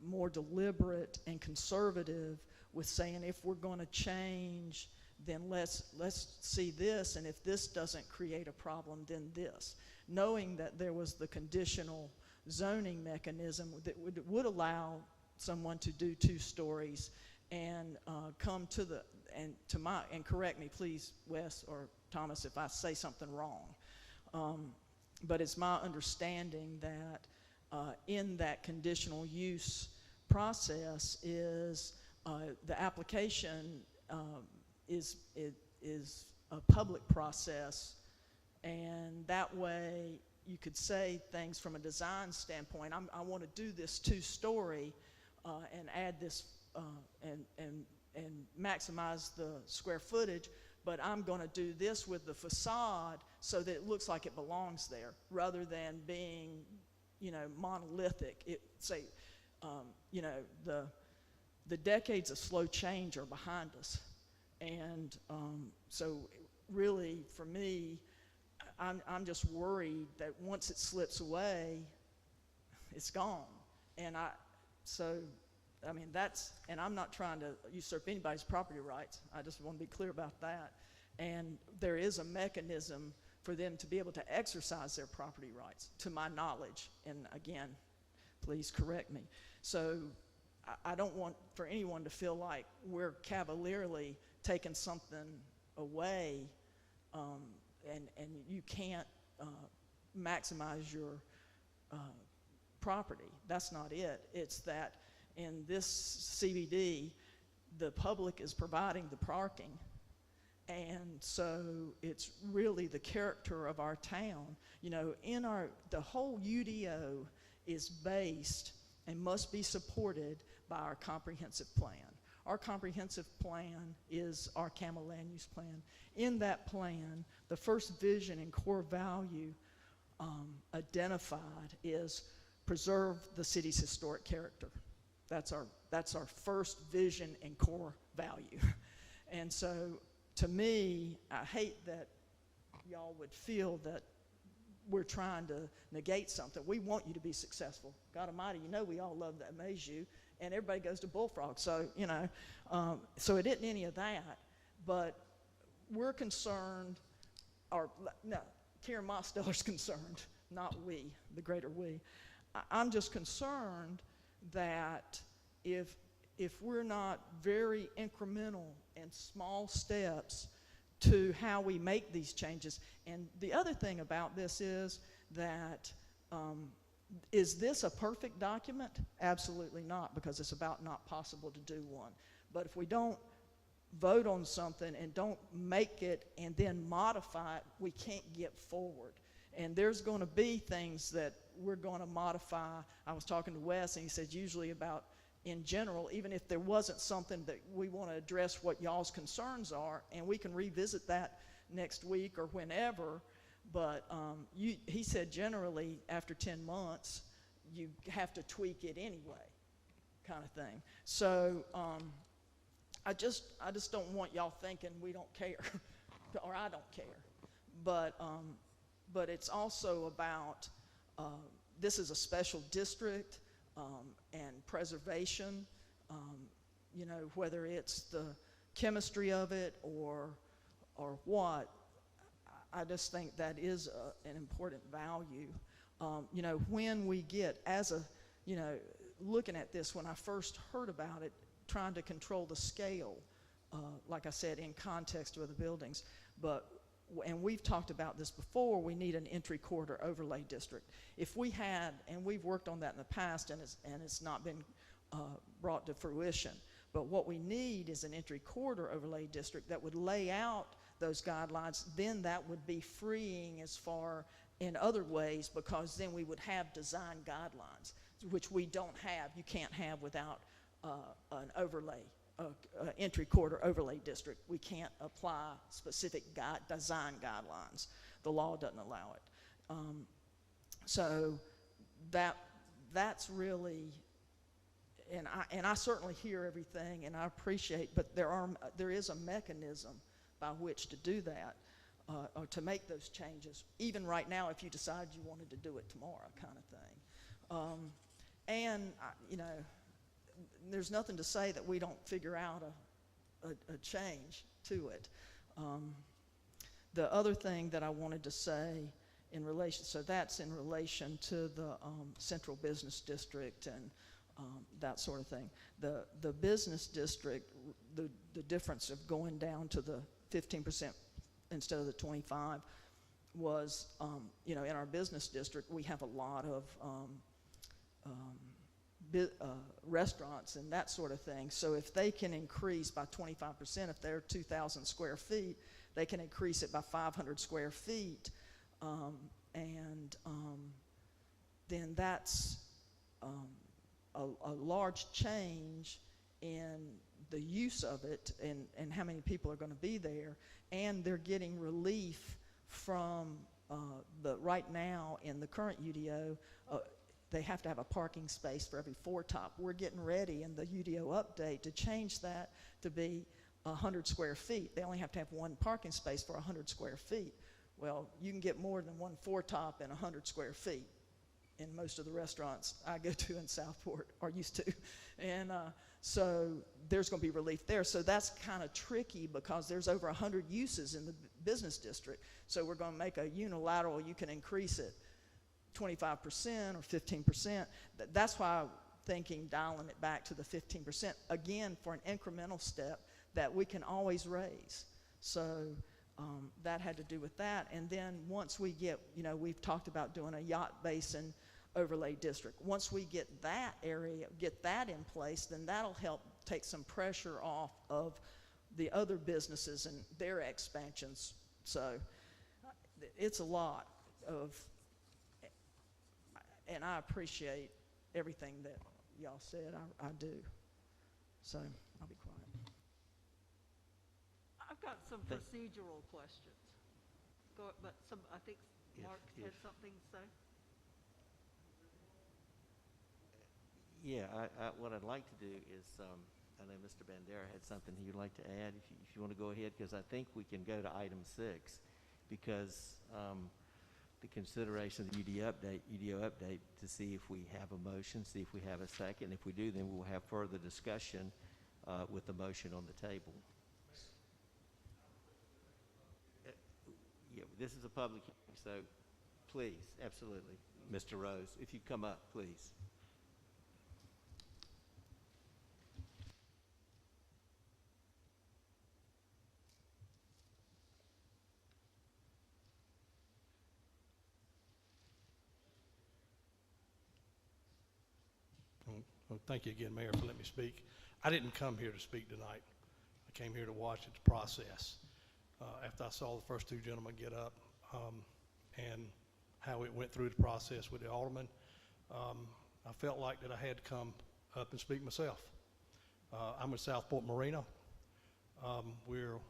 more deliberate and conservative with saying, if we're going to change, then let's see this, and if this doesn't create a problem, then this. Knowing that there was the conditional zoning mechanism that would allow someone to do 2 stories and come to the, and correct me please, Wes or Thomas, if I say something wrong. But it's my understanding that in that conditional use process is the application is a public process, and that way you could say things from a design standpoint. I want to do this 2-story and add this and maximize the square footage, but I'm going to do this with the facade so that it looks like it belongs there, rather than being, monolithic. the decades of slow change are behind us. And so really, for me, I'm just worried that once it slips away, it's gone. And and I'm not trying to usurp anybody's property rights. I just want to be clear about that. And there is a mechanism for them to be able to exercise their property rights, to my knowledge. And again, please correct me. So I don't want for anyone to feel like we're cavalierly taking something away, and you can't maximize your property. That's not it. It's that in this CBD, the public is providing the parking, and so it's really the character of our town. You know, the whole UDO is based and must be supported by our comprehensive plan. Our comprehensive plan is our CAMA land use plan. In that plan, the first vision and core value identified is preserve the city's historic character. That's our first vision and core value. And so, to me, I hate that y'all would feel that we're trying to negate something. We want you to be successful. God Almighty, you know we all love to amaze you, and everybody goes to Bullfrog. So, you know, so it isn't any of that, but we're concerned, or no, Karen Mosteller's concerned, not we, the greater we. I'm just concerned that if we're not very incremental and small steps to how we make these changes. And the other thing about this is that, is this a perfect document? Absolutely not, because it's about not possible to do one. But if we don't vote on something and don't make it and then modify it, we can't get forward. And there's going to be things that we're going to modify. I was talking to Wes, and he said usually about, in general, even if there wasn't something that we want to address what y'all's concerns are, and we can revisit that next week or whenever, but he said generally after 10 months, you have to tweak it anyway, kind of thing. So I just don't want y'all thinking we don't care, or I don't care. But it's also about, this is a special district, and preservation, you know, whether it's the chemistry of it or what, I just think that is an important value. You know, when we get, you know, looking at this, when I first heard about it, trying to control the scale, like I said, in context with the buildings, and we've talked about this before, we need an entry corridor overlay district. If we had, and we've worked on that in the past, and it's not been brought to fruition, but what we need is an entry corridor overlay district that would lay out those guidelines. Then that would be freeing as far in other ways, because then we would have design guidelines, which we don't have. You can't have without an overlay. Entry corridor overlay district. We can't apply specific design guidelines. The law doesn't allow it. So that's really, and I certainly hear everything, and I appreciate, but there is a mechanism by which to do that, or to make those changes. Even right now, if you decide you wanted to do it tomorrow, kind of thing. You know, there's nothing to say that we don't figure out a change to it. The other thing that I wanted to say in relation, so that's in relation to the central business district and that sort of thing. The business district, the difference of going down to the 15% instead of the 25 was, you know, in our business district, we have a lot of restaurants and that sort of thing. So if they can increase by 25%, if they're 2,000 square feet, they can increase it by 500 square feet. Then that's a large change in the use of it and how many people are going to be there. And they're getting relief from right now in the current UDO, they have to have a parking space for every four-top. We're getting ready in the UDO update to change that to be 100 square feet. They only have to have one parking space for 100 square feet. Well, you can get more than one four-top in 100 square feet in most of the restaurants I go to in Southport, or used to. And so there's going to be relief there. So that's kind of tricky because there's over 100 uses in the business district. So we're going to make a unilateral, you can increase it 25% or 15%. That's why I'm thinking dialing it back to the 15%, again, for an incremental step that we can always raise. So that had to do with that. And then once we get, we've talked about doing a yacht basin overlay district. Once we get that area, get that in place, then that'll help take some pressure off of the other businesses and their expansions. So it's a lot of, and I appreciate everything that y'all said. I do. So I'll be quiet. I've got some procedural questions. But I think Mark had something to say. Yeah, what I'd like to do is, I know Mr. Bandera had something he'd like to add. If you want to go ahead, because I think we can go to item 6, because the consideration of the UDO update to see if we have a motion, see if we have a second. If we do, then we'll have further discussion with the motion on the table. Yeah, this is a public hearing, so please, absolutely. Mr. Rose, if you come up, please. Well, thank you again, Mayor, for letting me speak. I didn't come here to speak tonight. I came here to watch the process. After I saw the first two gentlemen get up and how it went through the process with the Aldermen, I felt like that I had to come up and speak myself. I'm with Southport Marina. We're,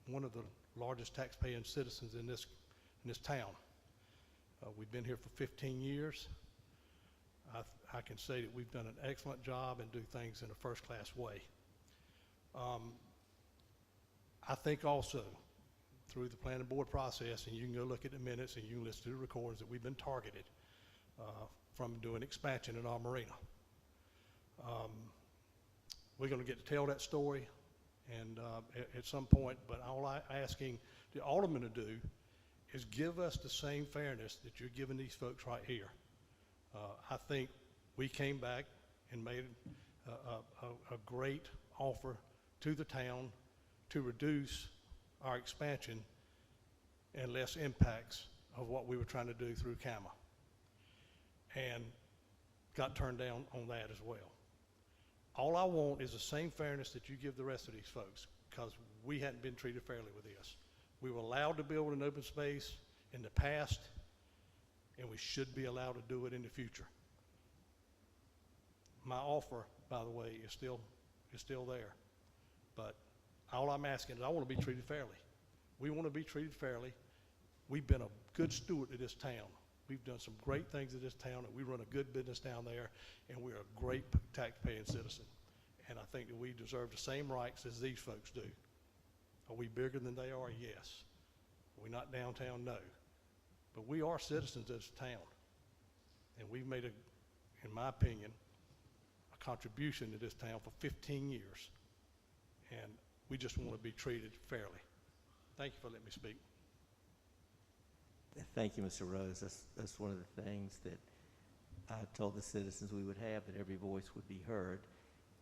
one of the largest tax-paying citizens in this town. We've been here for 15 years. I can say that we've done an excellent job and do things in a first-class way. I think also through the planning board process, and you can go look at the minutes and you can listen to the recordings, that we've been targeted from doing expansion in our marina. We're going to get to tell that story and at some point, but all I'm asking the Aldermen to do is give us the same fairness that you're giving these folks right here. I think we came back and made a great offer to the town to reduce our expansion and less impacts of what we were trying to do through CAMA, and got turned down on that as well. All I want is the same fairness that you give the rest of these folks, because we hadn't been treated fairly with this. We were allowed to build an open space in the past, and we should be allowed to do it in the future. My offer, by the way, is still there. But all I'm asking is I want to be treated fairly. We want to be treated fairly. We've been a good steward of this town. We've done some great things in this town, and we run a good business down there, and we're a great tax-paying citizen. And I think that we deserve the same rights as these folks do. Are we bigger than they are? Yes. Are we not downtown? No. But we are citizens of this town, and we've made, in my opinion, a contribution to this town for 15 years, and we just want to be treated fairly. Thank you for letting me speak. Thank you, Mr. Rose. That's one of the things that I told the citizens we would have, that every voice would be heard,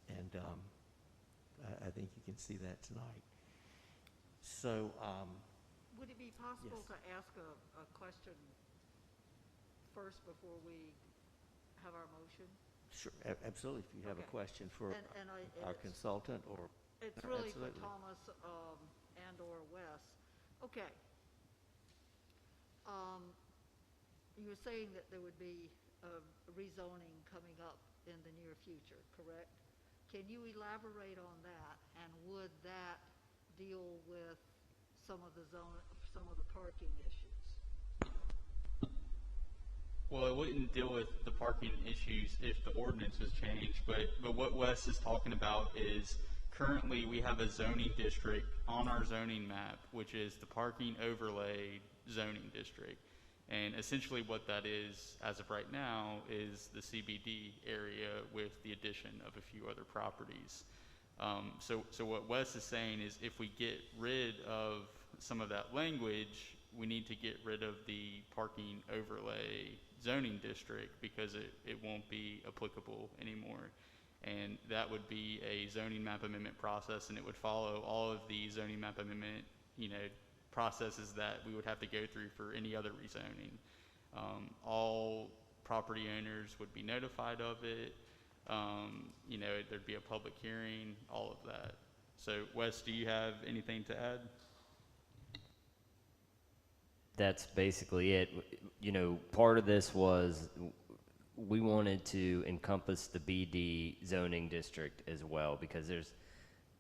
and I think you can see that tonight. So, would it be possible yes. to ask a question first before we have our motion? Sure, absolutely. If you have a Okay. question for And our consultant, or it's really absolutely. for Thomas and or Wes. Okay. You were saying that there would be rezoning coming up in the near future, correct? Can you elaborate on that, and would that deal with some of the parking issues? Well, it wouldn't deal with the parking issues if the ordinance was changed, but what Wes is talking about is currently we have a zoning district on our zoning map, which is the parking overlay zoning district. And essentially what that is, as of right now, is the CBD area with the addition of a few other properties. So what Wes is saying is if we get rid of some of that language, we need to get rid of the parking overlay zoning district because it won't be applicable anymore. And that would be a zoning map amendment process, and it would follow all of the zoning map amendment, processes that we would have to go through for any other rezoning. All property owners would be notified of it. There'd be a public hearing, all of that. So, Wes, do you have anything to add? That's basically it. Part of this was we wanted to encompass the BD zoning district as well, because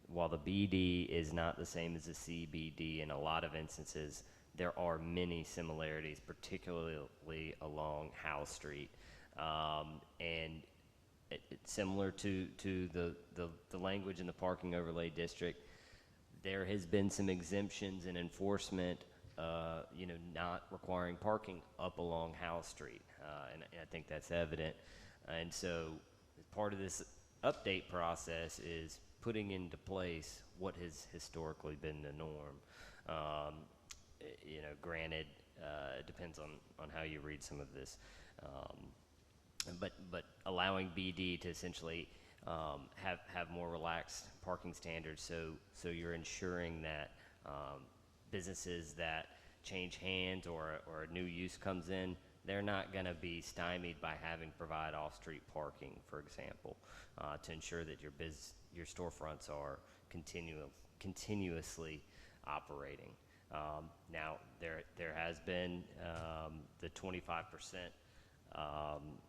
while the BD is not the same as the CBD in a lot of instances, there are many similarities, particularly along Howe Street. And it's similar to the language in the parking overlay district. There has been some exemptions in enforcement, not requiring parking up along Howe Street, and I think that's evident. And so part of this update process is putting into place what has historically been the norm. Granted, it depends on how you read some of this, but allowing BD to essentially have more relaxed parking standards, so you're ensuring that businesses that change hands or a new use comes in, they're not going to be stymied by having to provide off-street parking, for example, to ensure that your storefronts are continuously operating. Now, there has been the 25%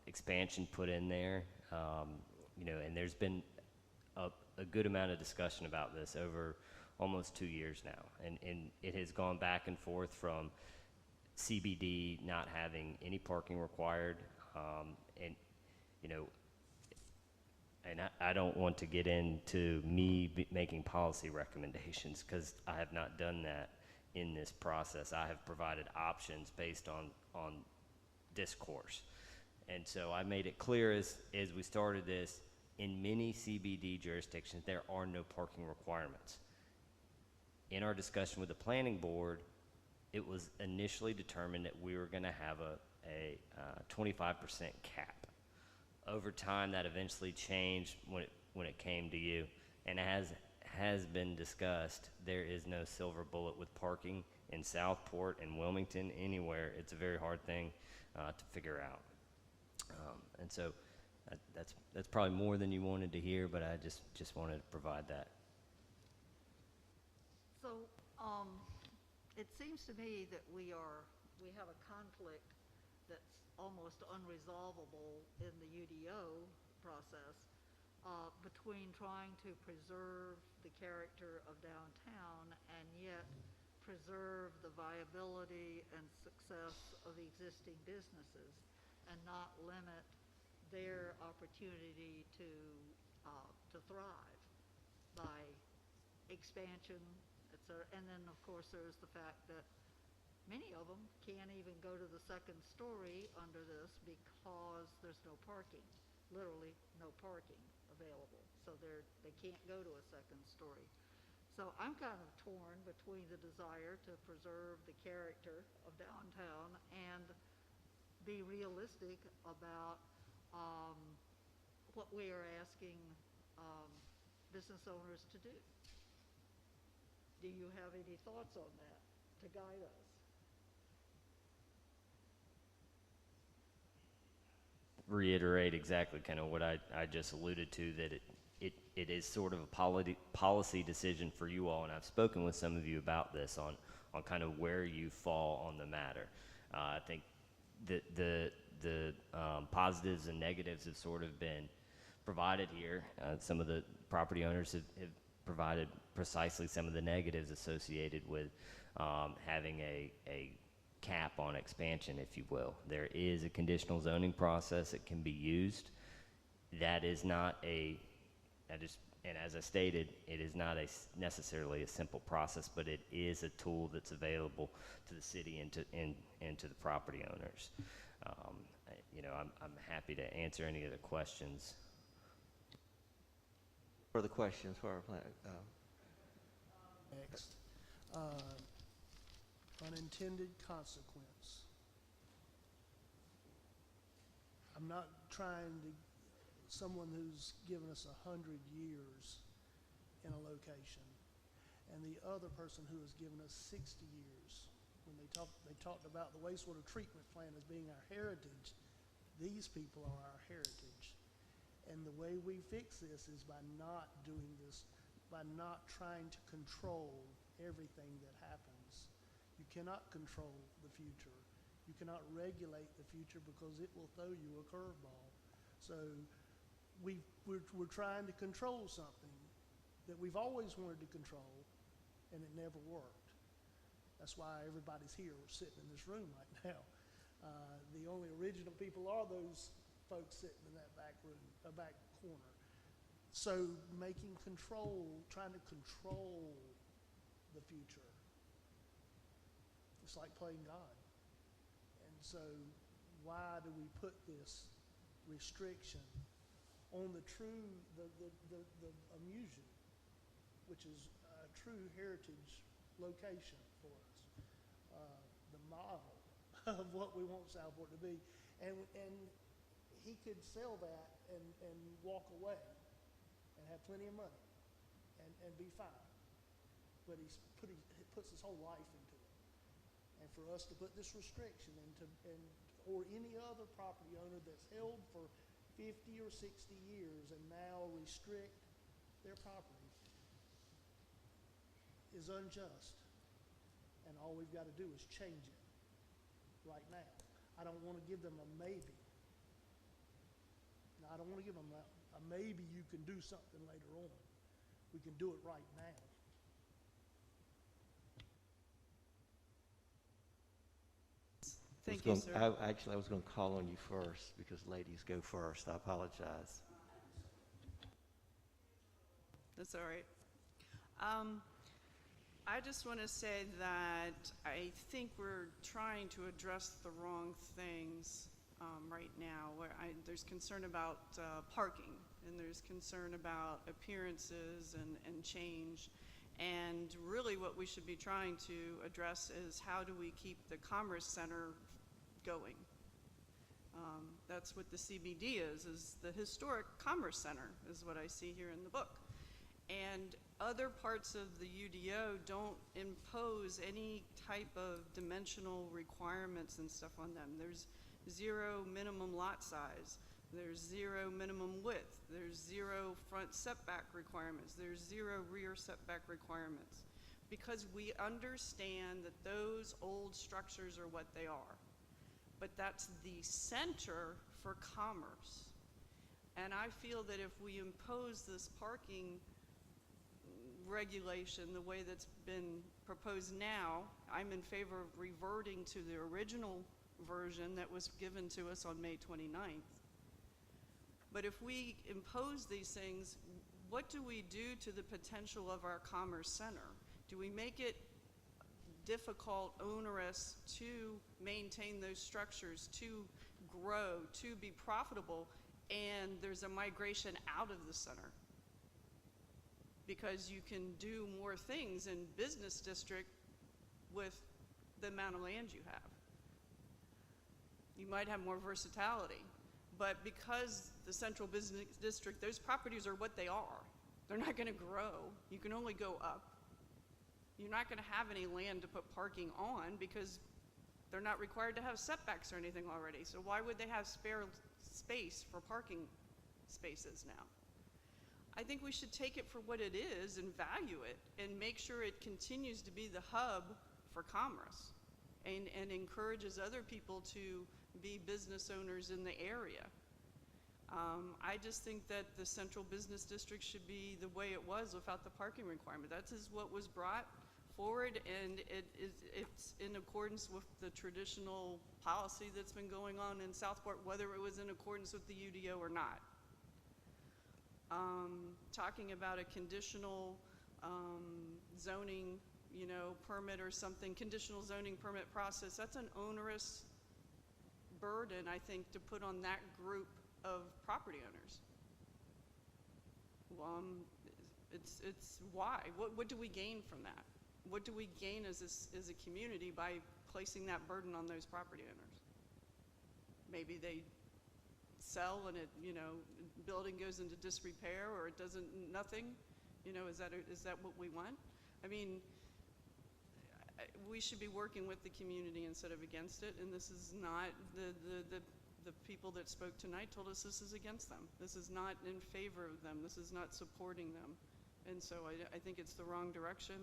expansion put in there, and there's been a good amount of discussion about this over almost 2 years now, and it has gone back and forth from CBD not having any parking required, and I don't want to get into me making policy recommendations, because I have not done that in this process. I have provided options based on discourse. And so I made it clear as we started this, in many CBD jurisdictions, there are no parking requirements. In our discussion with the planning board, it was initially determined that we were going to have a 25% cap. Over time, that eventually changed when it came to you, and as has been discussed, there is no silver bullet with parking in Southport and Wilmington, anywhere. It's a very hard thing to figure out, and so that's probably more than you wanted to hear, but I just wanted to provide that. So, it seems to me that we have a conflict that's almost unresolvable in the UDO process between trying to preserve the character of downtown and yet preserve the viability and success of the existing businesses and not limit their opportunity to thrive by expansion, etc. And then, of course, there's the fact that many of them can't even go to the second story under this because there's no parking, literally no parking available. So they can't go to a second story. So I'm kind of torn between the desire to preserve the character of downtown and be realistic about what we are asking business owners to do. Do you have any thoughts on that to guide us? Reiterate exactly kind of what I just alluded to, that it is sort of a policy decision for you all, and I've spoken with some of you about this on kind of where you fall on the matter. I think the positives and negatives have sort of been provided here. Some of the property owners have provided precisely some of the negatives associated with having a cap on expansion, if you will. There is a conditional zoning process that can be used. That is not a, and as I stated, it is not necessarily a simple process, but it is a tool that's available to the city and to the property owners. I'm happy to answer any of the questions. Further questions for our plan? Next, unintended consequence. I'm not trying to, someone who's given us 100 years in a location, and the other person who has given us 60 years. When they talked about the wastewater treatment plant as being our heritage. These people are our heritage. And the way we fix this is by not doing this, by not trying to control everything that happens. You cannot control the future. You cannot regulate the future because it will throw you a curveball. So we're trying to control something that we've always wanted to control, and it never worked. That's why everybody's here. We're sitting in this room right now. The only original people are those folks sitting in that back room, back corner. So trying to control the future, it's like playing God. And so why do we put this restriction on the amusement, which is a true heritage location for us, the model of what we want Southport to be, and he could sell that and walk away and have plenty of money and be fine, but he puts his whole life into it. And for us to put this restriction or any other property owner that's held for 50 or 60 years and now restrict their property is unjust. And all we've got to do is change it right now. I don't want to give them a maybe. No, I don't want to give them a maybe you can do something later on. We can do it right now. Thank you, sir. Actually, I was going to call on you first because ladies go first. I apologize. That's all right. I just want to say that I think we're trying to address the wrong things right now. There's concern about parking, and there's concern about appearances and change. And really what we should be trying to address is how do we keep the Commerce Center going? That's what the CBD is the historic Commerce Center, is what I see here in the book. And other parts of the UDO don't impose any type of dimensional requirements and stuff on them. There's 0 minimum lot size. There's 0 minimum width. There's 0 front setback requirements. There's 0 rear setback requirements. Because we understand that those old structures are what they are. But that's the center for commerce. And I feel that if we impose this parking regulation the way that's been proposed now, I'm in favor of reverting to the original version that was given to us on May 29th. But if we impose these things, what do we do to the potential of our commerce center? Do we make it difficult, onerous to maintain those structures, to grow, to be profitable, and there's a migration out of the center? Because you can do more things in business district with the amount of land you have. You might have more versatility, but because the central business district, those properties are what they are. They're not gonna grow. You can only go up. You're not gonna have any land to put parking on because they're not required to have setbacks or anything already. So why would they have spare space for parking spaces now? I think we should take it for what it is and value it and make sure it continues to be the hub for commerce and encourages other people to be business owners in the area. I just think that the central business district should be the way it was without the parking requirement. That is what was brought forward, and it's in accordance with the traditional policy that's been going on in Southport, whether it was in accordance with the UDO or not. Talking about a conditional zoning, permit or something, conditional zoning permit process, that's an onerous burden, I think, to put on that group of property owners. It's why? What do we gain from that? What do we gain as a community by placing that burden on those property owners? Maybe they sell and building goes into disrepair, or it doesn't, nothing. Is that what we want? I mean, we should be working with the community instead of against it, and this is not, the people that spoke tonight told us this is against them. This is not in favor of them. This is not supporting them. And so I think it's the wrong direction,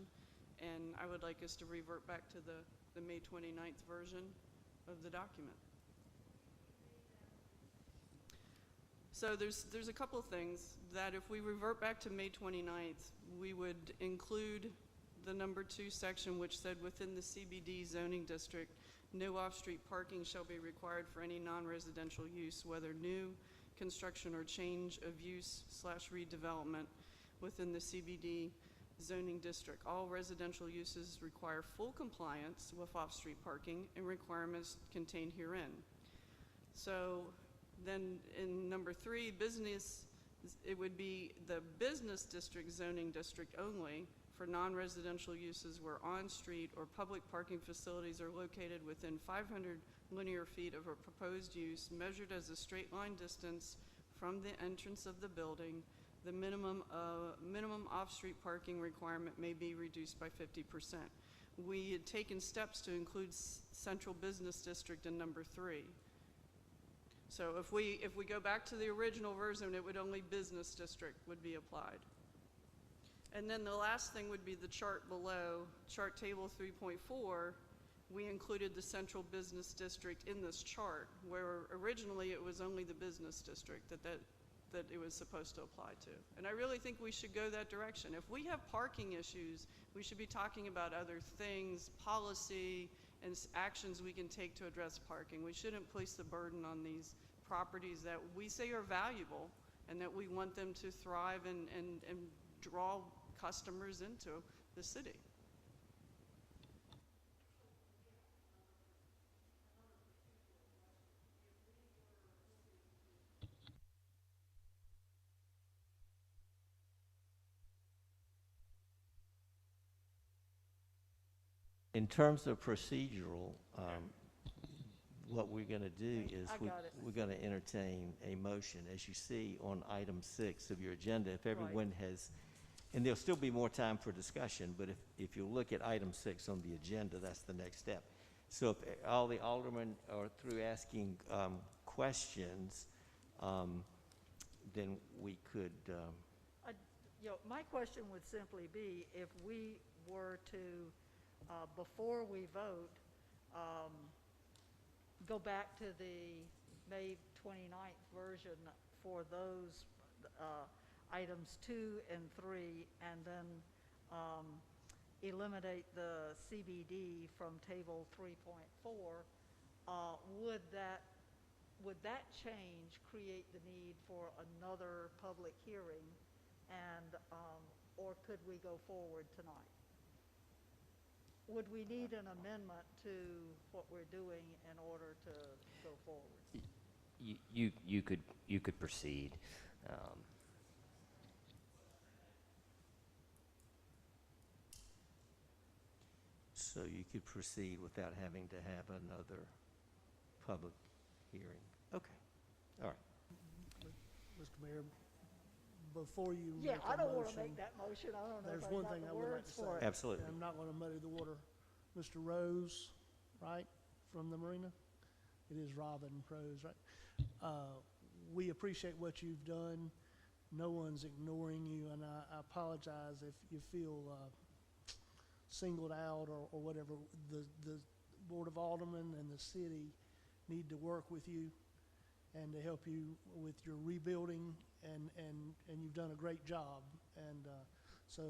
and I would like us to revert back to the May 29th version of the document. So there's a couple of things that if we revert back to May 29th, we would include the number 2 section, which said within the CBD zoning district, no off-street parking shall be required for any non-residential use, whether new construction or change of use / redevelopment within the CBD zoning district. All residential uses require full compliance with off-street parking and requirements contained herein. So then in number 3, business, it would be the business district zoning district only for non-residential uses where on-street or public parking facilities are located within 500 linear feet of a proposed use measured as a straight line distance from the entrance of the building. The minimum off-street parking requirement may be reduced by 50%. We had taken steps to include central business district in number 3. So if we go back to the original version, it would only business district would be applied. And then the last thing would be the chart below, chart table 3.4. We included the central business district in this chart, where originally it was only the business district that it was supposed to apply to. And I really think we should go that direction. If we have parking issues, we should be talking about other things, policy, and actions we can take to address parking. We shouldn't place the burden on these properties that we say are valuable and that we want them to thrive and draw customers into the city. In terms of procedural, what we're going to do is we're going to entertain a motion, as you see on item 6 of your agenda. If everyone has, and there'll still be more time for discussion, but if you look at item 6 on the agenda, that's the next step. So if all the aldermen are through asking questions, then we could. My question would simply be if we were to, before we vote, go back to the May 29th version for those items 2 and 3, and then eliminate the CBD from table 3.4, would that change create the need for another public hearing, and or could we go forward tonight? Would we need an amendment to what we're doing in order to go forward? You could proceed. So you could proceed without having to have another public hearing. Okay. All right. Mr. Mayor, before you Yeah, make I a don't want to motion, make that motion. I don't know there's if I one got thing the I would like words to say. for it. Absolutely. I'm not going to muddy the water. Mr. Rose, right, from the marina? It is Robin Rose, right? We appreciate what you've done. No one's ignoring you, and I apologize if you feel singled out or whatever. The Board of Aldermen and the city need to work with you and to help you with your rebuilding, and you've done a great job. And so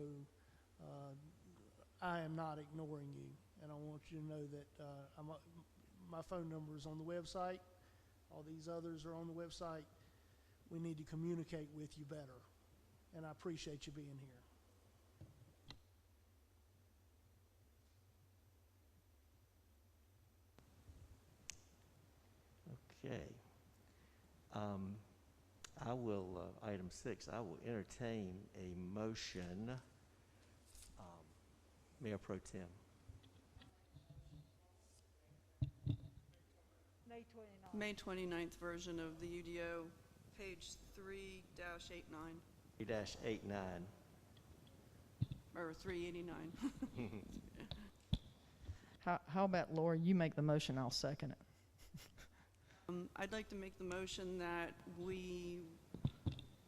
I am not ignoring you, and I want you to know that my phone number is on the website. All these others are on the website. We need to communicate with you better, and I appreciate you being here. Okay. I will, item 6, I will entertain a motion. Mayor Pro Tem. May 29th. May 29th version of the UDO, page 3-89, 3-89. or 389. How about, Laura, you make the motion, I'll second it. I'd like to make the motion that we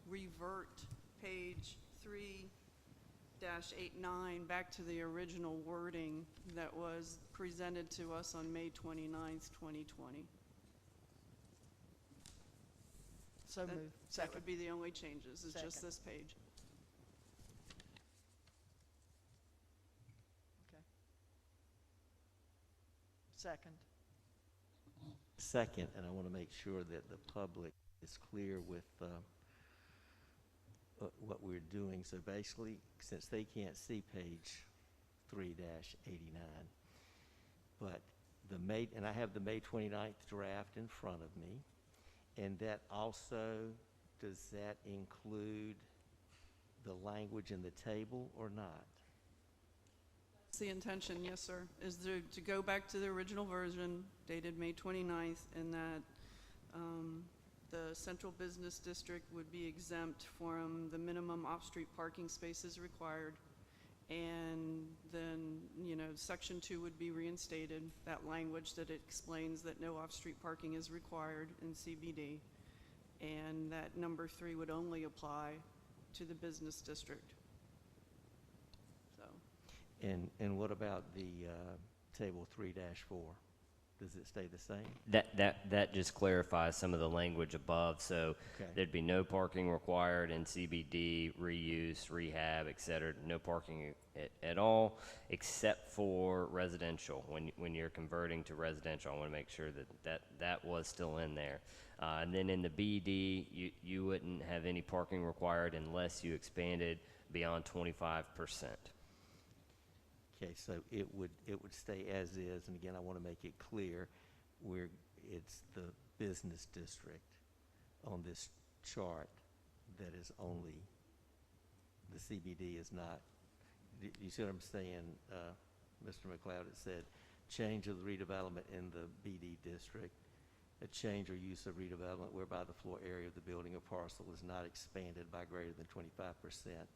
revert page 3-89 back to the original wording that was presented to us on May 29th, 2020. So That- moved. That Second. would be the only changes, is just Second. this page. Okay. Second. Second, and I want to make sure that the public is clear with what we're doing. So basically, since they can't see page 3-89, but and I have the May 29th draft in front of me, and that also, does that include the language in the table or not? That's the intention, yes, sir, is to go back to the original version dated May 29th, and that the central business district would be exempt from the minimum off-street parking spaces required. And then, section 2 would be reinstated, that language that explains that no off-street parking is required in CBD. And that number 3 would only apply to the business district. So, And what about the table 3-4? Does it stay the same? That just clarifies some of the language above, so Okay. there'd be no parking required in CBD, reuse, rehab, et cetera, no parking at all, except for residential. When you're converting to residential, I want to make sure that was still in there. And then in the BD, you wouldn't have any parking required unless you expanded beyond 25%. Okay, so it would stay as is, and again, I want to make it clear, it's the business district on this chart that is only, the CBD is not. Do you see what I'm saying, Mr. McLeod? It said, change of the redevelopment in the BD district, a change or use of redevelopment whereby the floor area of the building or parcel is not expanded by greater than 25%.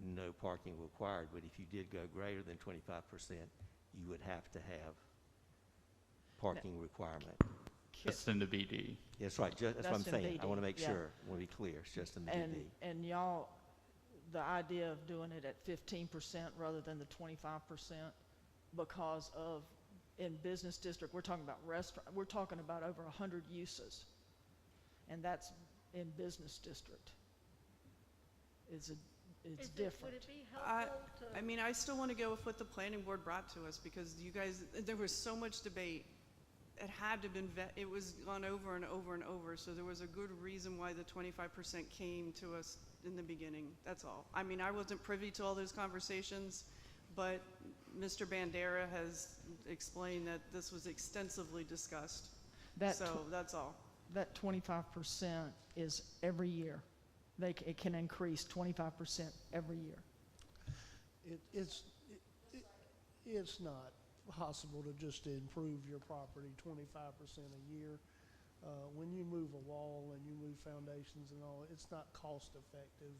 No parking required, but if you did go greater than 25%, you would have to have parking requirement. Just in the BD. That's right, that's what I'm That's in saying. I BD, want to make yeah. sure, I want to be clear, it's just in the And, BD. and y'all, the idea of doing it at 15% rather than the 25%, because of, in business district, we're talking about we're talking about over 100 uses. And that's in business district. It's different. Would it be helpful to? I mean, I still want to go with what the planning board brought to us, because you guys, there was so much debate. It had to have been, it was gone over and over and over, so there was a good reason why the 25% came to us in the beginning, that's all. I mean, I wasn't privy to all those conversations, but Mr. Bandera has explained that this was extensively discussed. So that's all. That 25% is every year. It can increase 25% every year. It's not possible to just improve your property 25% a year. When you move a wall and you move foundations and all, it's not cost effective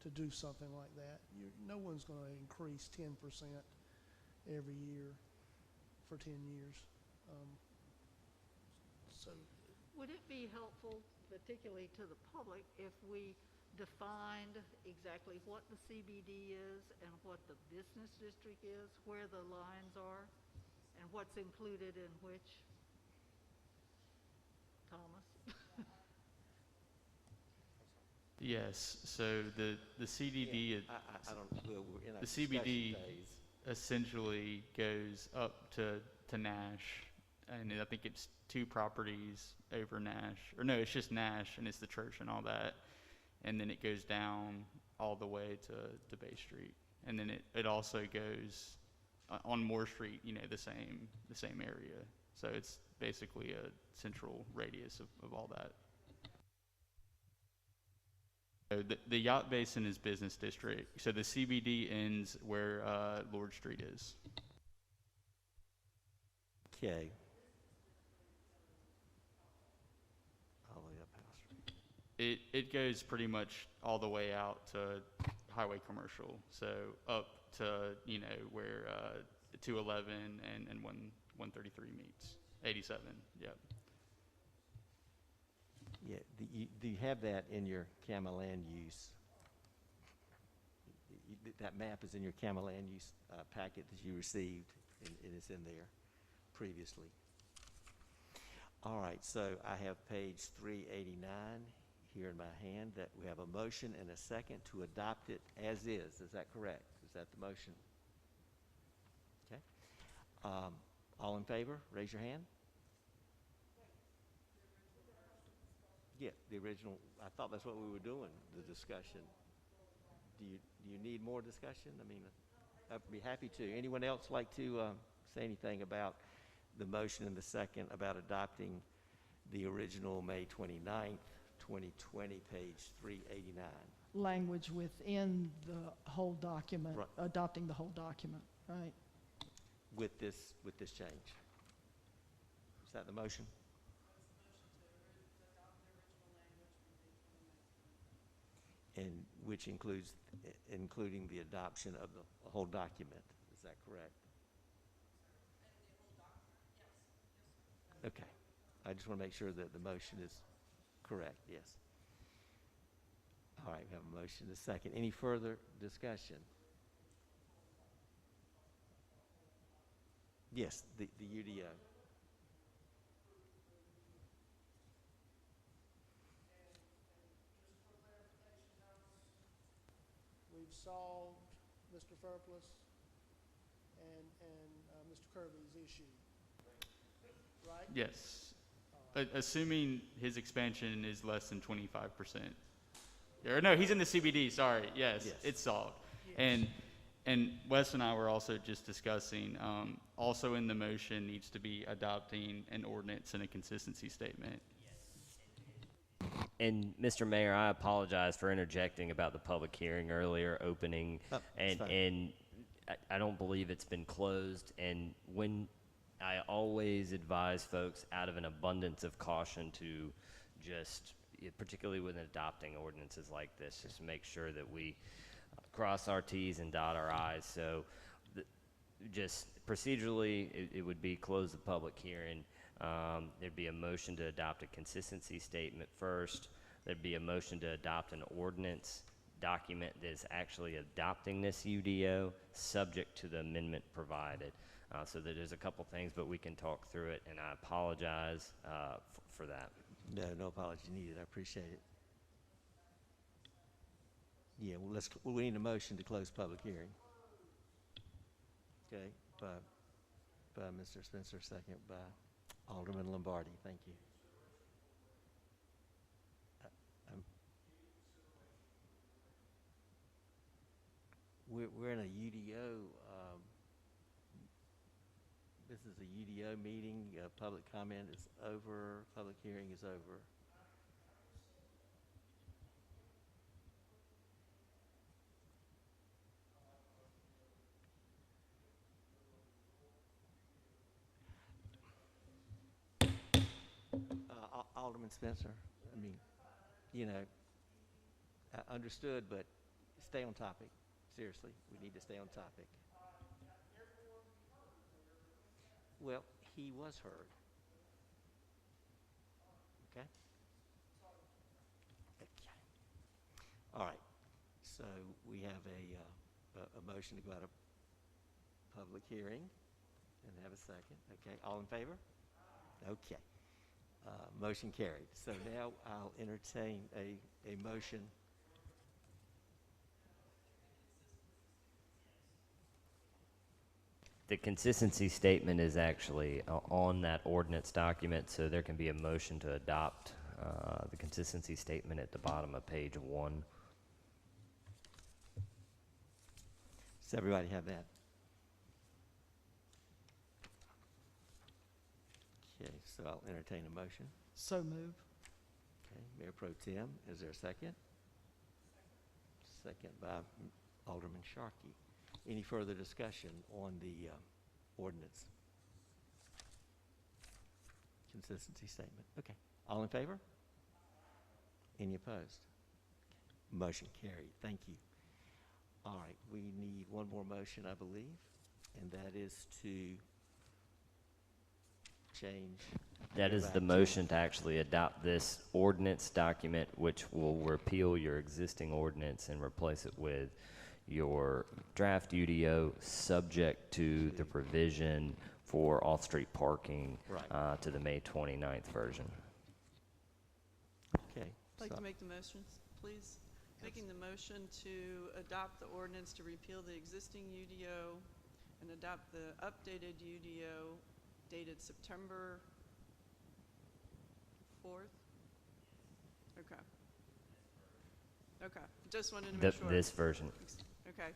to do something like that. No one's going to increase 10% every year for 10 years. So Would it be helpful, particularly to the public, if we defined exactly what the CBD is and what the business district is, where the lines are, and what's included in which? Thomas? Yes, so the CDD, is- I don't, we're in our the discussion CBD phase. essentially goes up to Nash, and I think it's 2 properties over Nash, or no, it's just Nash, and it's the church and all that, and then it goes down all the way to Bay Street, and then it also goes on Moore Street, you know, the same area. So it's basically a central radius of all that. So the Yacht Basin is business district. So the CBD ends where Lord Street is. Okay. All the way up House Street. It goes pretty much all the way out to Highway Commercial. So up to, you know, where 211 and 133 meets. 87, yep. Yeah, do you have that in your CAMA land use? That map is in your CAMA land use packet that you received, and it's in there previously. All right, so I have page 389 here in my hand, that we have a motion and a second to adopt it as is. Is that correct? Is that the motion? Okay. All in favor, raise your hand. Yeah, the original, I thought that's what we were doing, the discussion. Do you need more discussion? I mean, I'd be happy to. Anyone else like to say anything about the motion and the second about adopting the original May 29th, 2020, page 389? Language within the whole document, Right. adopting the whole document, right? With this change. Is that the motion? And which includes, including the adoption of the whole document. Is that correct? Okay. I just want to make sure that the motion is correct, yes. All right, we have a motion, a second. Any further discussion? Yes, the UDO. We've solved Mr. Furpless and Mr. Kirby's issue, right? Yes. Assuming his expansion is less than 25%. Or no, he's in the CBD, sorry. Yes, Yes. it's solved. Yes. And Wes and I were also just discussing, also in the motion needs to be adopting an ordinance and a consistency statement. And Mr. Mayor, I apologize for interjecting about the public hearing earlier, opening, Oh, and that's fine. and I don't believe it's been closed. And when I always advise folks out of an abundance of caution to just, particularly with adopting ordinances like this, just make sure that we cross our T's and dot our I's. So just procedurally, it would be close the public hearing. There'd be a motion to adopt a consistency statement first. There'd be a motion to adopt an ordinance document that is actually adopting this UDO, subject to the amendment provided. So that there's a couple things, but we can talk through it, and I apologize for that. No apology needed. I appreciate it. Yeah, well, we need a motion to close public hearing. Okay, by Mr. Spencer, second by Alderman Lombardi. Thank you. We're in a UDO. This is a UDO meeting. Public comment is over. Public hearing is over. Alderman Spencer, I mean, you know, understood, but stay on topic. Seriously, we need to stay on topic. Well, he was heard. Okay? Okay. All right. So we have a motion to go out of public hearing and have a second. Okay, all in favor? Okay. Motion carried. So now I'll entertain a motion The consistency statement is actually on that ordinance document, so there can be a motion to adopt the consistency statement at the bottom of page 1. Does everybody have that? Okay, so I'll entertain a motion. So move. Okay, Mayor Pro Tem, is there a second? Second by Alderman Sharkey. Any further discussion on the ordinance? Consistency statement. Okay. All in favor? Any opposed? Motion carried. Thank you. All right, we need one more motion, I believe, and that is to change. That is the motion to actually adopt this ordinance document, which will repeal your existing ordinance and replace it with your draft UDO, subject to the provision for off-street parking Right. to the May 29th version. Okay. I'd like so- to make the motions, please. Making the motion to adopt the ordinance to repeal the existing UDO and adopt the updated UDO dated September 4th? Okay. Okay, just wanted to make sure. This version. Okay,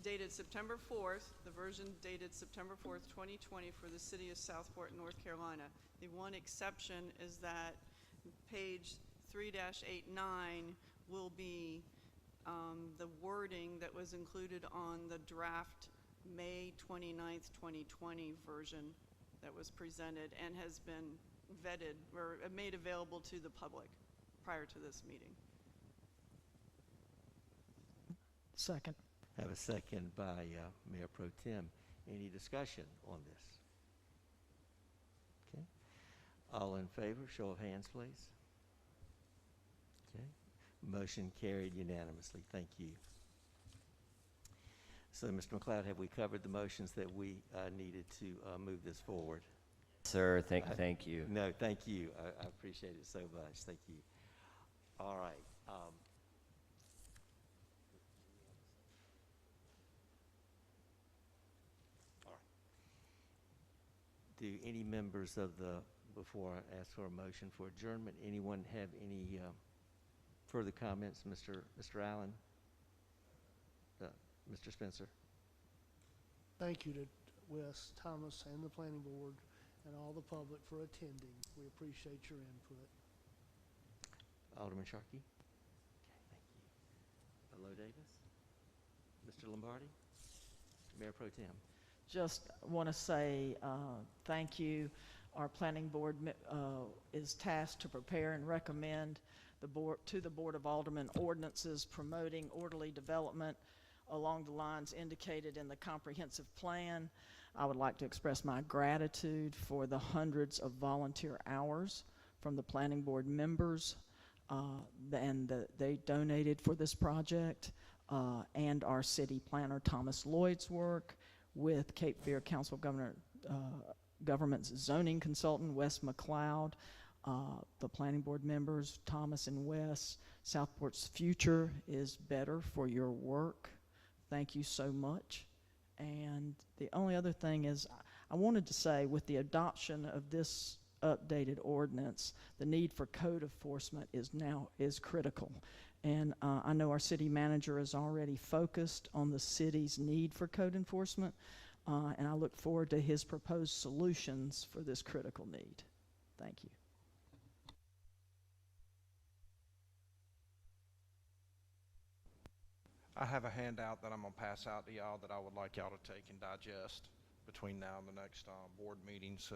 dated September 4th, the version dated September 4th, 2020 for the city of Southport, North Carolina. The one exception is that page 3-89 will be the wording that was included on the draft May 29th, 2020 version that was presented and has been vetted or made available to the public prior to this meeting. Second. Have a second by Mayor Pro Tem. Any discussion on this? Okay. All in favor, show of hands, please. Okay. Motion carried unanimously. Thank you. So, Mr. McLeod, have we covered the motions that we needed to move this forward? Sir, thank you. No, thank you. I appreciate it so much. Thank you. All right. Do any members of the, before I ask for a motion for adjournment, anyone have any further comments? Mr. Allen? Mr. Spencer? Thank you to Wes, Thomas, and the planning board, and all the public for attending. We appreciate your input. Alderman Sharkey? Okay, thank you. Lloyd Davis? Mr. Lombardi? Mayor Pro Tem? Just want to say thank you. Our planning board is tasked to prepare and recommend to the Board of Aldermen ordinances promoting orderly development along the lines indicated in the comprehensive plan. I would like to express my gratitude for the hundreds of volunteer hours from the planning board members they donated for this project, and our city planner Thomas Lloyd's work with Cape Fear Council Government's zoning consultant Wes McLeod, the planning board members Thomas and Wes. Southport's future is better for your work. Thank you so much. And the only other thing is, I wanted to say, with the adoption of this updated ordinance, the need for code enforcement is critical. And I know our city manager is already focused on the city's need for code enforcement, and I look forward to his proposed solutions for this critical need. Thank you. I have a handout that I'm going to pass out to y'all that I would like y'all to take and digest between now and the next board meeting, so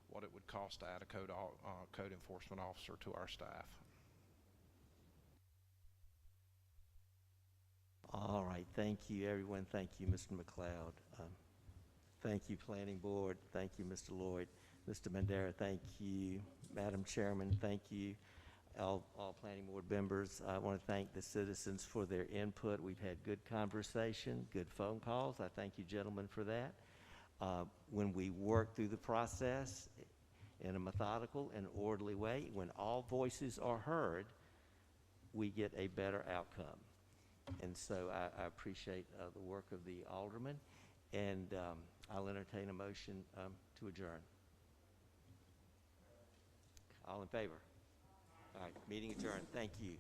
what it would cost to add a code enforcement officer to our staff. All right, thank you, everyone. Thank you, Mr. McLeod. Thank you, Planning Board. Thank you, Mr. Lloyd. Mr. Mandera, thank you. Madam Chairman, thank you. All Planning Board members, I want to thank the citizens for their input. We've had good conversation, good phone calls. I thank you, gentlemen, for that. When we work through the process in a methodical and orderly way, when all voices are heard, we get a better outcome. And so I appreciate the work of the aldermen. And I'll entertain a motion to adjourn. All in favor? All right, meeting adjourned. Thank you.